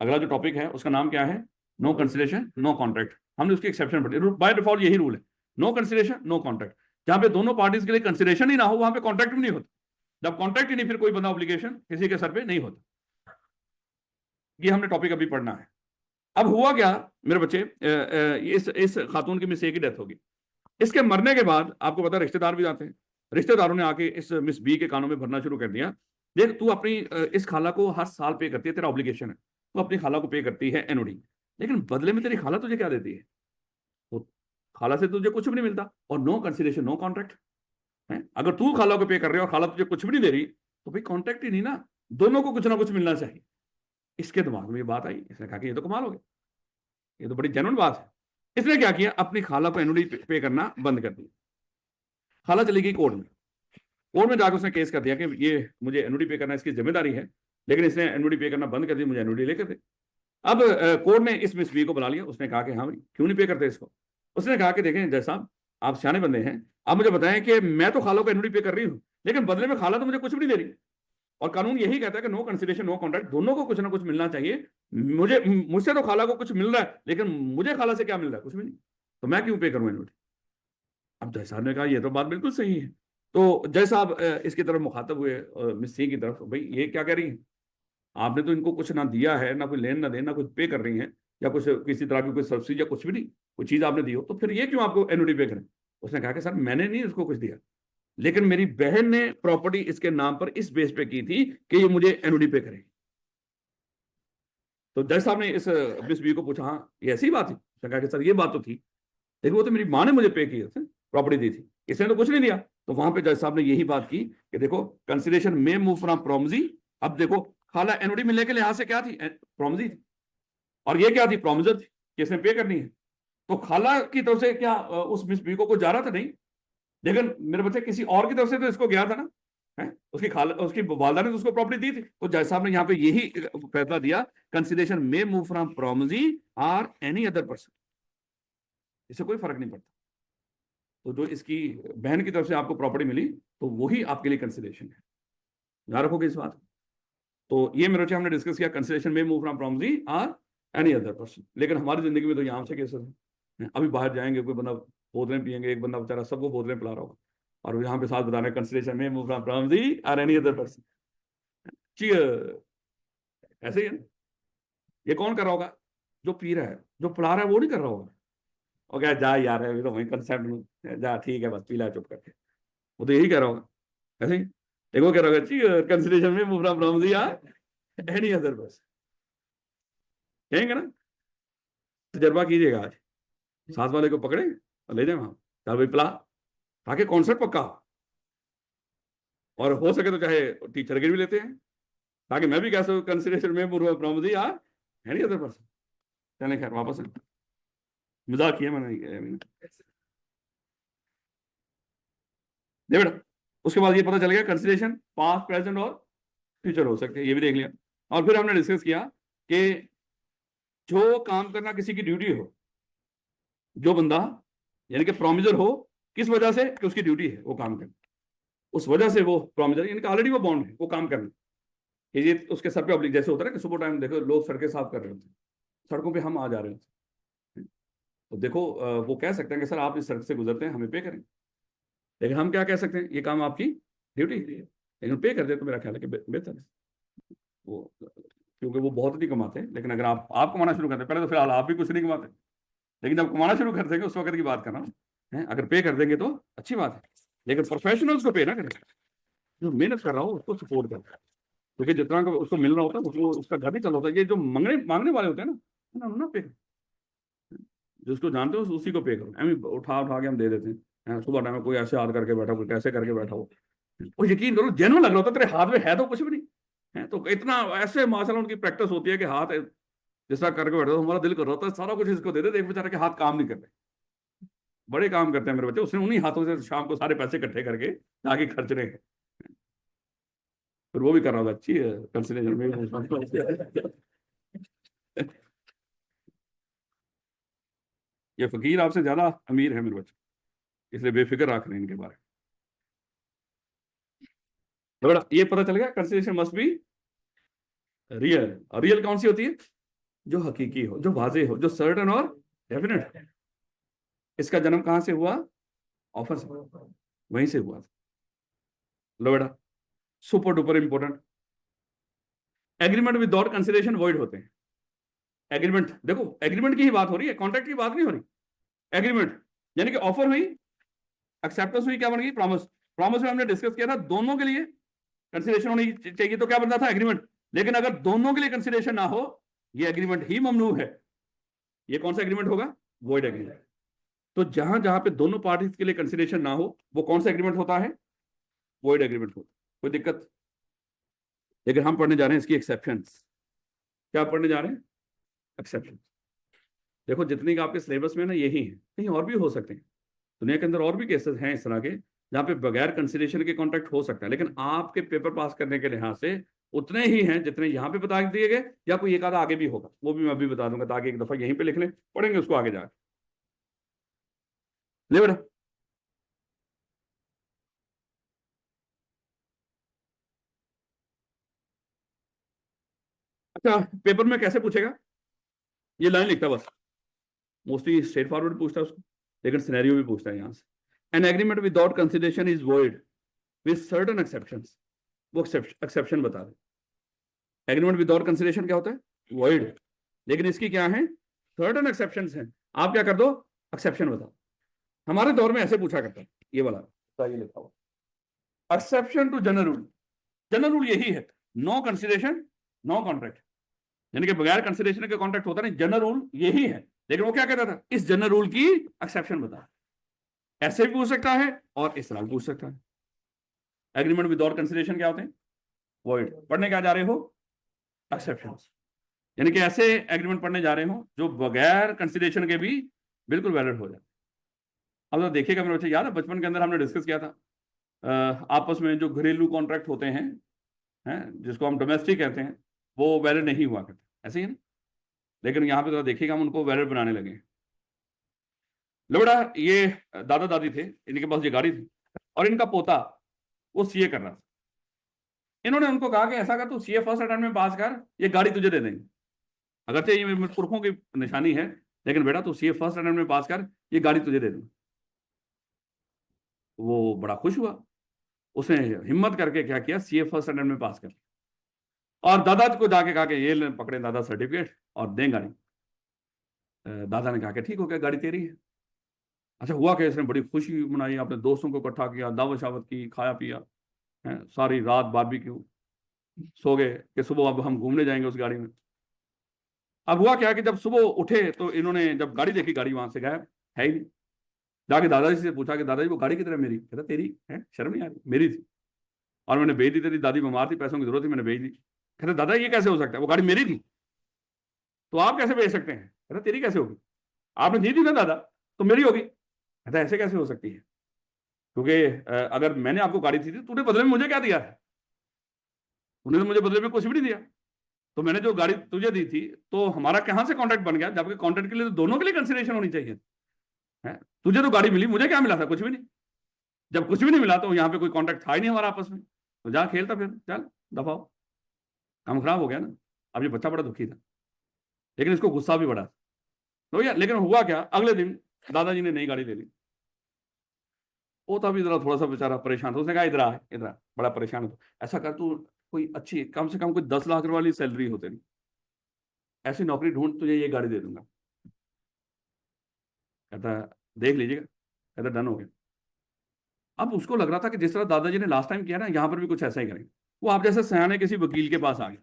अगला जो टॉपिक है उसका नाम क्या है, नो कंसिडरेशन नो कॉन्ट्रैक्ट। हमने उसकी एक्सेप्शन पढ़ी, बाय डिफॉल्ट यही रूल है, नो कंसिडरेशन नो कॉन्ट्रैक्ट। जहां पे दोनों पार्टीज के लिए कंसिडरेशन ही ना हो वहां पे कॉन्ट्रैक्ट भी नहीं होता। जब कॉन्ट्रैक्ट ही नहीं फिर कोई बंदा ऑब्लिगेशन किसी के सर पे नहीं होता। ये हमने टॉपिक अभी पढ़ना है। अब हुआ क्या मेरे बच्चे, इस खातून की मिस ए की डेथ होगी। इसके मरने के बाद आपको पता रिश्तेदार भी आते हैं, रिश्तेदारों ने आके इस मिस बी के कानों में भरना शुरू कर दिया, देख तू अपनी इस खाला को हर साल पे करती है, तेरा ऑब्लिगेशन है, तू अपनी खाला को पे करती है एनओडी, लेकिन बदले में तेरी खाला तुझे क्या देती है, वो खाला से तुझे कुछ भी नहीं मिलता, और नो कंसिडरेशन नो कॉन्ट्रैक्ट है। अगर तू खाला को पे कर रही है और खाला तुझे कुछ भी नहीं दे रही तो भाई कॉन्ट्रैक्ट ही नहीं ना, दोनों को कुछ ना कुछ मिलना चाहिए। इसके दिमाग में ये बात आई, इसने कहा कि ये तो कमाल हो गया, ये तो बड़ी जेन्युइन बात है। इसने क्या किया, अपनी खाला को एनओडी पे करना बंद कर दिया। खाला चली गई कोर्ट में, कोर्ट में जाकर उसने केस कर दिया कि ये मुझे एनओडी पे करना इसकी जिम्मेदारी है, लेकिन इसने एनओडी पे करना बंद कर दिया, मुझे एनओडी लेकर दे। अब कोर्ट ने इस मिस बी को बुला लिया, उसने कहा कि हाँ भाई क्यों नहीं पे करते इसको। उसने कहा कि देखें जज साहब, आप सियाने बंदे हैं, आप मुझे बताएं कि मैं तो खाला को एनओडी पे कर रही हूँ, लेकिन बदले में खाला तो मुझे कुछ भी नहीं दे रही, और कानून यही कहता है कि नो कंसिडरेशन नो कॉन्ट्रैक्ट, दोनों को कुछ ना कुछ मिलना चाहिए। मुझसे तो खाला को कुछ मिल रहा है, लेकिन मुझे खाला से क्या मिल रहा है, कुछ भी नहीं, तो मैं क्यों पे करूं एनओडी। अब जज साहब ने कहा ये तो बात बिल्कुल सही है। तो जज साहब इसकी तरफ मुखातब हुए, मिस सी की तरफ, भाई ये क्या कह रही है, आपने तो इनको कुछ ना दिया है, ना कोई लेन ना देन, ना कुछ पे कर रही हैं, या कुछ किसी तरह की कोई सब्सिडी या कुछ भी नहीं, कोई चीज आपने दी हो तो फिर ये क्यों आपको एनओडी पे करें। उसने कहा कि सर मैंने नहीं इसको कुछ दिया, लेकिन मेरी बहन ने प्रॉपर्टी इसके नाम पर इस बेस पे की थी कि ये मुझे एनओडी पे करेगी। तो जज साहब ने इस मिस बी को पूछा, हाँ ये ऐसी बात थी। उसने कहा कि सर ये बात तो थी, लेकिन वो तो मेरी माँ ने मुझे पे की थी, प्रॉपर्टी दी थी, इसने तो कुछ नहीं दिया। तो वहां पे जज साहब ने यही बात की कि देखो कंसिडरेशन में मूव फ्रॉम प्रॉम्जी। अब देखो खाला एनओडी मिलने के लिहाज से क्या थी, प्रॉम्जी थी, और ये क्या थी, प्रॉमिजर थी कि इसने पे करनी है। तो खाला की तरफ से क्या उस मिस बी को कुछ जा रहा था, नहीं, लेकिन मेरे बच्चे किसी और की तरफ से तो इसको गया था ना, है उसकी खाला उसकी वालदा ने तो उसको प्रॉपर्टी दी थी। तो जज साहब ने यहाँ पे यही फैसला दिया, consideration may move from promisee or any other person, इससे कोई फर्क नहीं पड़ता। तो जो इसकी बहन की तरफ से आपको प्रॉपर्टी मिली तो वही आपके लिए कंसिडरेशन है, याद रखोगे इस बात। तो ये मेरे हमने डिस्कस किया, consideration may move from promisee or any other person. लेकिन हमारी जिंदगी में तो यहाँ से केसेस है, अभी बाहर जाएंगे कोई बंदा बोतलें पियेंगे, एक बंदा बेचारा सबको बोतलें पिला रहा होगा, और यहाँ पे साथ बता रहे consideration may move from promisee or any other person. ऐसे ही है ना? ये कौन कर रहा होगा, जो पी रहा है, जो पिला रहा है वो नहीं कर रहा होगा, और क्या जा यार है तो वही कंसेप्ट में जा, ठीक है बस पीला चुप करके, वो तो यही कह रहा होगा। ऐसे ही देखो क्या होगा, consideration may move from promisee or any other person, कहेंगे ना। तजर्बा कीजिएगा, आज साथ वाले को पकड़े और ले जाए वहां, चल भाई पिला, ताकि कॉन्सेप्ट पक्का हो। और हो सके तो चाहे टीचर के भी लेते हैं, ताकि मैं भी कह सकूं कंसिडरेशन में प्रॉम्जी आर एनी अदर पर्सन। चलें खैर वापस है, मजाक किया मैंने, दे बेटा उसके बाद ये पता चल गया कंसिडरेशन पास्ट प्रेजेंट और फ्यूचर हो सकते हैं, ये भी देख लिया। और फिर हमने डिस्कस किया कि जो काम करना किसी की ड्यूटी हो, जो बंदा यानी कि प्रोमिजर हो, किस वजह से कि उसकी ड्यूटी है वो काम करना, उस वजह से वो प्रोमिजर यानी कि ऑलरेडी वो बॉन्ड है वो काम करना, ये उसके सर पे ऑब्लिक, जैसे होता है ना कि सुबह टाइम देखो लोग सड़कें साफ कर रहे होते हैं, सड़कों पे हम आ जा रहे होते, तो देखो वो कह सकते हैं कि सर आप इस सड़क से गुजरते हैं, हमें पे करें। लेकिन हम क्या कह सकते हैं, ये काम आपकी ड्यूटी है, लेकिन पे कर दे तो मेरा ख्याल है कि बेहतर है वो, क्योंकि वो बहुत नहीं कमाते हैं। लेकिन अगर आप कमाना शुरू करते हैं, पहले तो फिलहाल आप भी कुछ नहीं कमाते, लेकिन जब कमाना शुरू कर देंगे उस वक्त की बात कर रहा हूँ, अगर पे कर देंगे तो अच्छी बात है। लेकिन प्रोफेशनल्स को पे ना करें, जो मेहनत कर रहा हो उसको सपोर्ट करें, क्योंकि जितना को उसको मिल रहा होता है उसको उसका घर ही चल रहा होता है। ये जो मांगने वाले होते हैं ना ना पे, जिसको जानते हो उसी को पे करो, उठा उठा के हम दे देते हैं। सुबह टाइम में कोई ऐसे हाथ करके बैठा, कोई कैसे करके बैठा हो, और यकीन करो जेन्युइन लग रहा होता है, तेरे हाथ में है तो कुछ भी नहीं है, तो इतना ऐसे माशाल्लाह उनकी प्रैक्टिस होती है कि हाथ जिस तरह करके बैठा, तो हमारा दिल कर रहा होता है सारा कुछ इसको दे दे, एक बेचारे के हाथ काम नहीं कर रहे, बड़े काम करते हैं मेरे बच्चे। उसने उन्हीं हाथों से शाम को सारे पैसे इकट्ठे करके ताकि खर्च रहे हैं, फिर वो भी कर रहा था, अच्छी है कंसिडरेशन में। ये फकीर आपसे ज्यादा अमीर है मेरे बच्चे, इसलिए बेफिक्र रख रहे हैं इनके बारे में। तो बेटा ये पता चल गया कंसिडरेशन मस्ट बी रियल। और रियल कौन सी होती है, जो हकीकी हो, जो वाजे हो, जो सर्टन और डेफिनेट। इसका जन्म कहां से हुआ, ऑफर से, वहीं से हुआ। लो बेटा super duper important, agreement without consideration void होते हैं। एग्रीमेंट देखो, एग्रीमेंट की ही बात हो रही है, कॉन्ट्रैक्ट की बात नहीं हो रही। एग्रीमेंट यानी कि ऑफर हुई, एक्सेप्टेंस हुई, क्या बन गई, प्रॉमिस। प्रॉमिस में हमने डिस्कस किया था दोनों के लिए कंसिडरेशन होनी चाहिए, तो क्या बनता था, एग्रीमेंट। लेकिन अगर दोनों के लिए कंसिडरेशन ना हो, ये एग्रीमेंट ही ममनू है। ये कौन सा एग्रीमेंट होगा, वॉइड एग्रीमेंट। तो जहां जहां पे दोनों पार्टीज के लिए कंसिडरेशन ना हो, वो कौन सा एग्रीमेंट होता है, वॉइड एग्रीमेंट होता है। कोई दिक्कत। लेकिन हम पढ़ने जा रहे हैं इसकी एक्सेप्शंस। क्या पढ़ने जा रहे हैं, एक्सेप्शन। देखो जितनी का आपके सिलेबस में ना यही है, कहीं और भी हो सकते हैं, दुनिया के अंदर और भी केसेस हैं इस तरह के जहां पे बगैर कंसिडरेशन के कॉन्ट्रैक्ट हो सकता है, लेकिन आपके पेपर पास करने के लिहाज से उतने ही हैं जितने यहाँ पे बता दिए गए, या कोई एक आधा आगे भी होगा, वो भी मैं अभी बता दूंगा, ताकि एक दफा यहीं पे लिख लें, पढ़ेंगे उसको आगे जाकर। ले बेटा अच्छा, पेपर में कैसे पूछेगा, ये लाइन लिखता बस, मोस्टली स्ट्रेट फॉरवर्ड पूछता है उसको, लेकिन सिनेरियो भी पूछता है यहाँ से। An agreement without consideration is void with certain exceptions. वो एक्सेप्शन बता दे। एग्रीमेंट विदाउट कंसिडरेशन क्या होता है, वॉइड, लेकिन इसकी क्या है, सर्टेन एक्सेप्शंस हैं। आप क्या कर दो, एक्सेप्शन बताओ। हमारे दौर में ऐसे पूछा करता है, ये वाला ये लिखा हुआ exception to general rule. General rule यही है, नो कंसिडरेशन नो कॉन्ट्रैक्ट, यानी कि बगैर कंसिडरेशन के कॉन्ट्रैक्ट होता नहीं, जनरल रूल यही है। लेकिन वो क्या कहता था, इस जनरल रूल की एक्सेप्शन बता। ऐसे भी पूछ सकता है और इस तरह भी पूछ सकता है। एग्रीमेंट विदाउट कंसिडरेशन क्या होते हैं, वॉइड। पढ़ने क्या जा रहे हो, एक्सेप्शन, यानी कि ऐसे एग्रीमेंट पढ़ने जा रहे हो जो बगैर कंसिडरेशन के भी बिल्कुल वैलिड हो जाए। अब तो देखिएगा मेरे बच्चे, याद है बचपन के अंदर हमने डिस्कस किया था, आपस में जो घरेलू कॉन्ट्रैक्ट होते हैं, जिसको हम डोमेस्टिक कहते हैं, वो वैलिड नहीं हुआ करते, ऐसे ही ना। लेकिन यहाँ पे तो देखिएगा हम उनको वैलिड बनाने लगे। लो बेटा ये दादा दादी थे, इनके पास ये गाड़ी थी, और इनका पोता वो सीए कर रहा था। इन्होंने उनको कहा कि ऐसा कर, तू सीए फर्स्ट अटेम्प्ट में पास कर, ये गाड़ी तुझे दे देंगे। अगरचे ये मेरे पुरखों की निशानी है, लेकिन बेटा तू सीए फर्स्ट अटेम्प्ट में पास कर, ये गाड़ी तुझे दे दूंगा। वो बड़ा खुश हुआ, उसने हिम्मत करके क्या किया, सीए फर्स्ट अटेम्प्ट में पास कर, और दादा को जाके कहा कि ये पकड़े दादा सर्टिफिकेट और दें गाड़ी। दादा ने कहा कि ठीक हो गया, गाड़ी तेरी है। अच्छा हुआ क्या, इसने बड़ी खुशी मनाई, अपने दोस्तों को इकट्ठा किया, दावत शावत की, खाया पिया, सारी रात बारबेक्यू, सो गए कि सुबह अब हम घूमने जाएंगे उस गाड़ी में। अब हुआ क्या कि जब सुबह उठे तो इन्होंने जब गाड़ी देखी, गाड़ी वहां से गायब, है ही नहीं। जाके दादाजी से पूछा कि दादाजी वो गाड़ी किधर है मेरी, कहता तेरी है, शर्म नहीं आ रही, मेरी थी और मैंने बेच दी, तेरी दादी बीमार थी, पैसों की जरूरत थी, मैंने बेच दी। कहते दादा ये कैसे हो सकता है, वो गाड़ी मेरी थी, तो आप कैसे बेच सकते हैं। कहता तेरी कैसे होगी, आपने दी थी ना दादा, तो मेरी होगी। कहता ऐसे कैसे हो सकती है। क्योंकि अगर मैंने आपको गाड़ी दी थी, तूने बदले में मुझे क्या दिया है? तूने तो मुझे बदले में कुछ भी नहीं दिया। तो मैंने जो गाड़ी तुझे दी थी, तो हमारा कहां से कॉन्ट्रैक्ट बन गया? जबकि कॉन्ट्रैक्ट के लिए तो दोनों के लिए कंसिडरेशन होनी चाहिए है। तुझे तो गाड़ी मिली, मुझे क्या मिला था? कुछ भी नहीं। जब कुछ भी नहीं मिला तो यहाँ पे कोई कॉन्ट्रैक्ट था ही नहीं हमारा आपस में, तो जा खेलता फिर, चल दफाओ। काम खराब हो गया ना। अब ये बच्चा बड़ा दुखी था, लेकिन इसको गुस्सा भी बड़ा। तो यार, लेकिन हुआ क्या, अगले दिन दादाजी ने नई गाड़ी ले ली। वो था भी जरा थोड़ा सा बेचारा परेशान था। उसने कहा, इधर आ, इधर आ, बड़ा परेशान हो, ऐसा कर तू कोई अच्छी, कम से कम कोई 10 लाख वाली सैलरी हो तेरी, ऐसी नौकरी ढूंढ, तुझे ये गाड़ी दे दूंगा। कहता देख लीजिएगा। कहता डन हो गया। अब उसको लग रहा था कि जिस तरह दादाजी ने लास्ट टाइम किया ना, यहाँ पर भी कुछ ऐसा ही करेंगे। वो आप जैसे सयाने किसी वकील के पास आ गए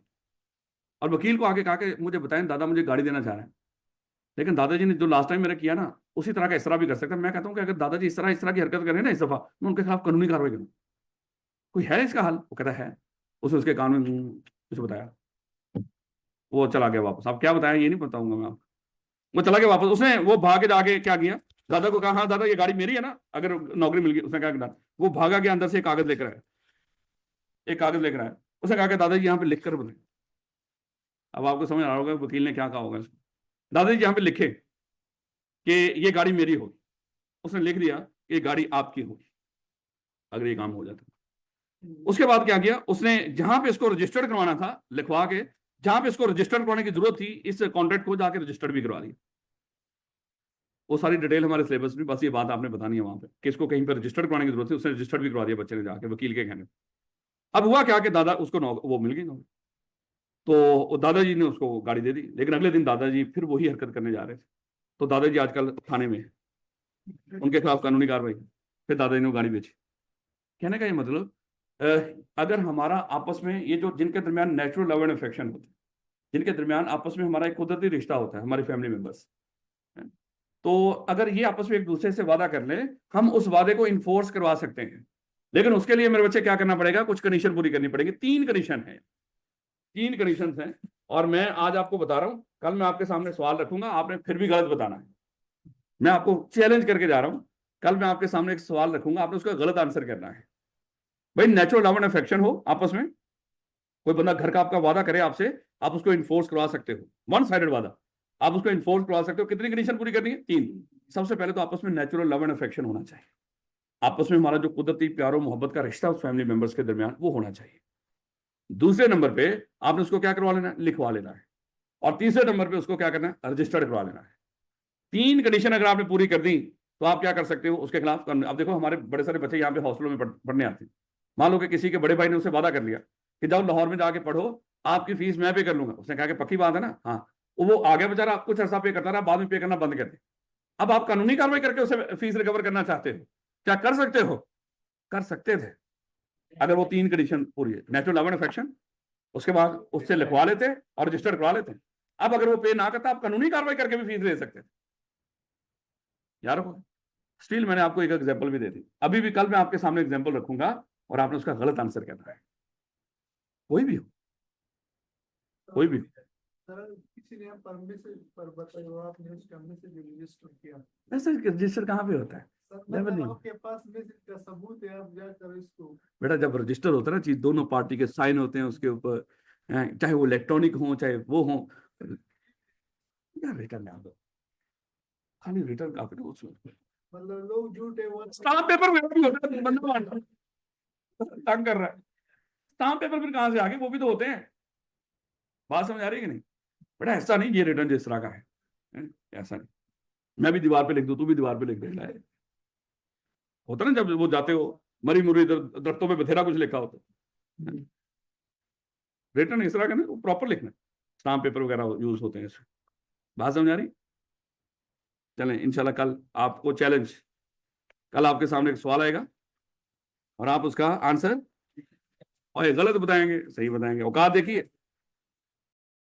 और वकील को आके कहा कि मुझे बताएं दादा, मुझे गाड़ी देना चाह रहे हैं, लेकिन दादाजी ने जो लास्ट टाइम मेरा किया ना, उसी तरह का इस तरह भी कर सकता है। मैं कहता हूँ कि अगर दादाजी इस तरह की हरकत करें ना इस दफा, मैं उनके खिलाफ कानूनी कार्रवाई करूँ। कोई है इसका हल? वो कहता है। उसने उसके कान में कुछ बताया। वो चला गया वापस। अब क्या बताया ये नहीं बताऊंगा मैं आपको। वो चला गया वापस। उसने वो भागे जाके क्या किया, दादा को कहा, हाँ दादा ये गाड़ी मेरी है ना, अगर नौकरी मिल गई। उसने कहा कि वो भागा के अंदर से एक कागज लेकर आया। एक कागज लेकर आया। उसने कहा कि दादाजी यहाँ पे लिख कर बताए। अब आपको समझ आ रहा होगा वकील ने क्या कहा होगा इसको। दादाजी यहाँ पे लिखे कि ये गाड़ी मेरी होगी। उसने लिख दिया कि ये गाड़ी आपकी होगी अगर ये काम हो जाता। उसके बाद क्या किया उसने, जहां पे इसको रजिस्टर्ड करवाना था लिखवा के, जहां पे इसको रजिस्टर्ड करवाने की जरूरत थी, इस कॉन्ट्रैक्ट को जाके रजिस्टर्ड भी करवा दिया। वो सारी डिटेल हमारे सिलेबस में, बस ये बात आपने बतानी है वहां पे कि इसको कहीं पर रजिस्टर्ड करवाने की जरूरत थी, उसने रजिस्टर्ड भी करवा दिया बच्चे ने जाके वकील के कहने। अब हुआ क्या कि दादा उसको वो मिल गई नौकरी। तो दादाजी ने उसको गाड़ी दे दी। लेकिन अगले दिन दादाजी फिर वही हरकत करने जा रहे थे। तो दादाजी आजकल थाने में है, उनके खिलाफ कानूनी कार्रवाई। फिर दादाजी ने वो गाड़ी बेची। कहने का ये मतलब, अगर हमारा आपस में ये जो जिनके दरमियान नेचुरल लव एंड अफेक्शन होते हैं, जिनके दरमियान आपस में हमारा एक कुदरती रिश्ता होता है, हमारी फैमिली मेंबर्स, तो अगर ये आपस में एक दूसरे से वादा कर ले, हम उस वादे को इन्फोर्स करवा सकते हैं। लेकिन उसके लिए मेरे बच्चे क्या करना पड़ेगा, कुछ कंडीशन पूरी करनी पड़ेगी। 3 कंडीशन है, 3 कंडीशन हैं। और मैं आज आपको बता रहा हूं, कल मैं आपके सामने सवाल रखूंगा, आपने फिर भी गलत बताना है। मैं आपको चैलेंज करके जा रहा हूं, कल मैं आपके सामने एक सवाल रखूंगा, आपने उसका गलत आंसर करना है। भाई नेचुरल लव एंड अफेक्शन हो आपस में, कोई बंदा घर का आपका वादा करे आपसे, आप उसको इन्फोर्स करवा सकते हो। वन साइडेड वादा आप उसको इन्फोर्स करवा सकते हो। कितनी कंडीशन पूरी करनी है? 3। सबसे पहले तो आपस में नेचुरल लव एंड अफेक्शन होना चाहिए। आपस में हमारा जो कुदरती प्यार और मोहब्बत का रिश्ता उस फैमिली मेंबर्स के दरमियान, वो होना चाहिए। दूसरे नंबर पे आपने उसको क्या करवा लेना है? लिखवा लेना है। और तीसरे नंबर पे उसको क्या करना है? रजिस्टर्ड करवा लेना है। 3 कंडीशन अगर आपने पूरी कर दी, तो आप क्या कर सकते हो उसके खिलाफ। अब देखो हमारे बड़े सारे बच्चे यहाँ पे हॉस्टलों में पढ़ने आते हैं। मान लो कि किसी के बड़े भाई ने उससे वादा कर लिया कि जाओ लाहौर में जाके पढ़ो, आपकी फीस मैं पे कर लूंगा। उसने कहा कि पक्की बात है ना? हाँ। वो आ गया बेचारा, कुछ अर्सा पे करता रहा, बाद में पे करना बंद कर दे। अब आप कानूनी कार्रवाई करके उसे फीस रिकवर करना चाहते हो, क्या कर सकते हो? कर सकते थे अगर वो 3 कंडीशन पूरी है। नेचुरल लव एंड अफेक्शन, उसके बाद उससे लिखवा लेते और रजिस्टर्ड करवा लेते। अब अगर वो पे ना करता, आप कानूनी कार्रवाई करके भी फीस ले सकते थे यार। स्टिल मैंने आपको एक एग्जांपल भी दे दी। अभी भी कल मैं आपके सामने एग्जांपल रखूंगा और आपने उसका गलत आंसर कहना है। कोई भी हो, कोई भी हो। सर किसी ने परमिशन पर बताया, आपने उसका मैसेज रजिस्टर किया। मैसेज रजिस्टर कहाँ पे होता है? सर आपके पास मैसेज का सबूत है, आप जाकर इसको। बेटा जब रजिस्टर होता है ना चीज, दोनों पार्टी के साइन होते हैं उसके ऊपर, चाहे वो इलेक्ट्रॉनिक हो चाहे वो हो। यार रिटर्न ना दो, खाली रिटर्न काफी ना उसमें। मतलब लोग झूठे वो स्टाम्प पेपर मेरा भी होता है, बंदा तंग कर रहा है। स्टाम्प पेपर फिर कहां से आ गए? वो भी तो होते हैं। बात समझ आ रही है कि नहीं? बेटा ऐसा नहीं ये रिटर्न जिस तरह का है, ऐसा नहीं मैं भी दीवार पे लिख दूं, तू भी दीवार पे लिख देना है। होता ना जब वो जाते हो, मरी मुरी दरख्तों पे बथेरा कुछ लिखा होता है। रिटर्न इस तरह का ना प्रॉपर लिखना, स्टाम्प पेपर वगैरह यूज होते हैं इसमें। बात समझ आ रही? चलें इंशाल्लाह कल आपको चैलेंज, कल आपके सामने एक सवाल आएगा और आप उसका आंसर और गलत बताएंगे, सही बताएंगे। औकात देखिए।